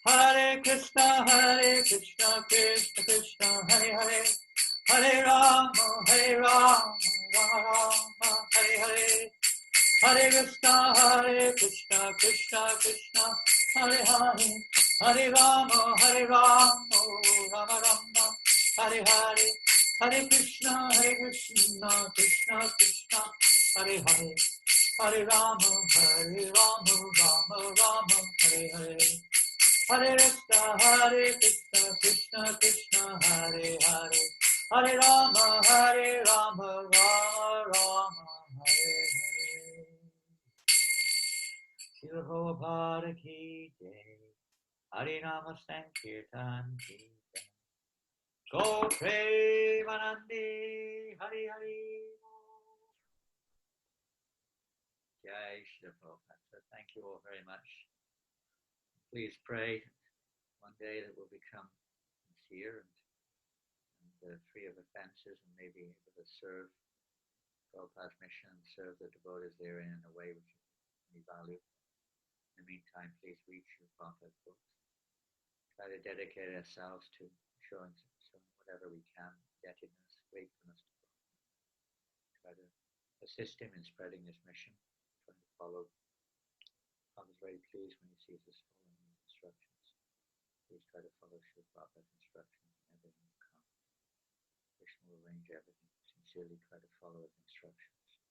Hare Krishna, Krishna Krishna, Hare Hare, Hare Rama, Rama Rama, Hare Hare, Hare Krishna, Krishna Krishna, Hare Hare, Hare Rama, Rama Rama, Hare Hare, Hare Krishna, Krishna Krishna, Hare Hare, Hare Rama, Rama Rama, Hare Hare, Hare Krishna, Krishna Krishna, Hare Hare, Hare Rama, Rama Rama, Hare Hare. Shila Prabhupada ki jai, Harinam Sankirtan ki jai. Go Premanandi, Hari Hari. Jai Shila Prabhupada. So thank you all very much. Please pray one day that we'll become sincere and free of offenses and maybe able to serve Prabhupada's mission and serve the devotees therein in a way which we value. In the meantime, please read your Prabhupada's books. Try to dedicate ourselves to showing whatever we can, indebtedness, gratefulness to Prabhupada. try to assist him in spreading this mission, trying to follow. Father's very pleased when he sees us following his instructions. Please try to follow Srila Prabhupada's instructions and everything will come. Krishna will arrange everything. Sincerely try to follow his instructions.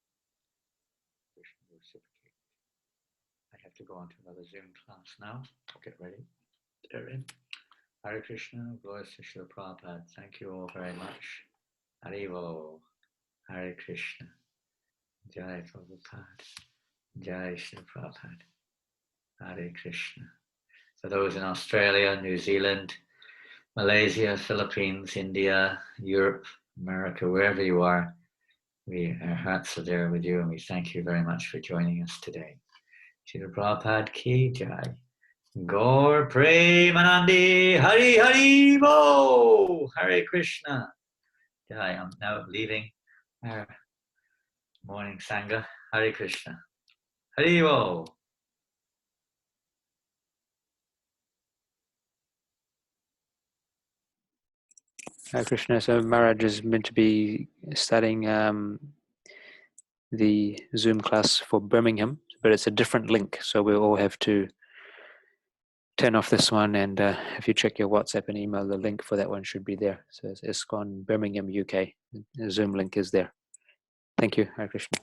Krishna will reciprocate. I have to go on to another Zoom class now. I'll get ready. They're in. Hare Krishna, glory to Srila Prabhupada. Thank you all very much. Haribo, Hare Krishna, Jai Prabhupada, Jai Srila Prabhupada, Hare Krishna. For those in Australia, New Zealand, Malaysia, Philippines, India, Europe, America, wherever you are, our hearts are there with you and we thank you very much for joining us today. Srila Prabhupada ki Jai. Gaur Premanandi Hari Hari Bo Hare Krishna. Jai. I'm now leaving our morning Sangha. Hare Krishna. Hari Bo. Hare Krishna. So Maharaj is meant to be starting the Zoom class for Birmingham, but it's a different link. So we'll all have to turn off this one, and if you check your WhatsApp and email, the link for that one should be there. So it's ISKCON Birmingham, UK. The Zoom link is there. Thank you. Hare Krishna.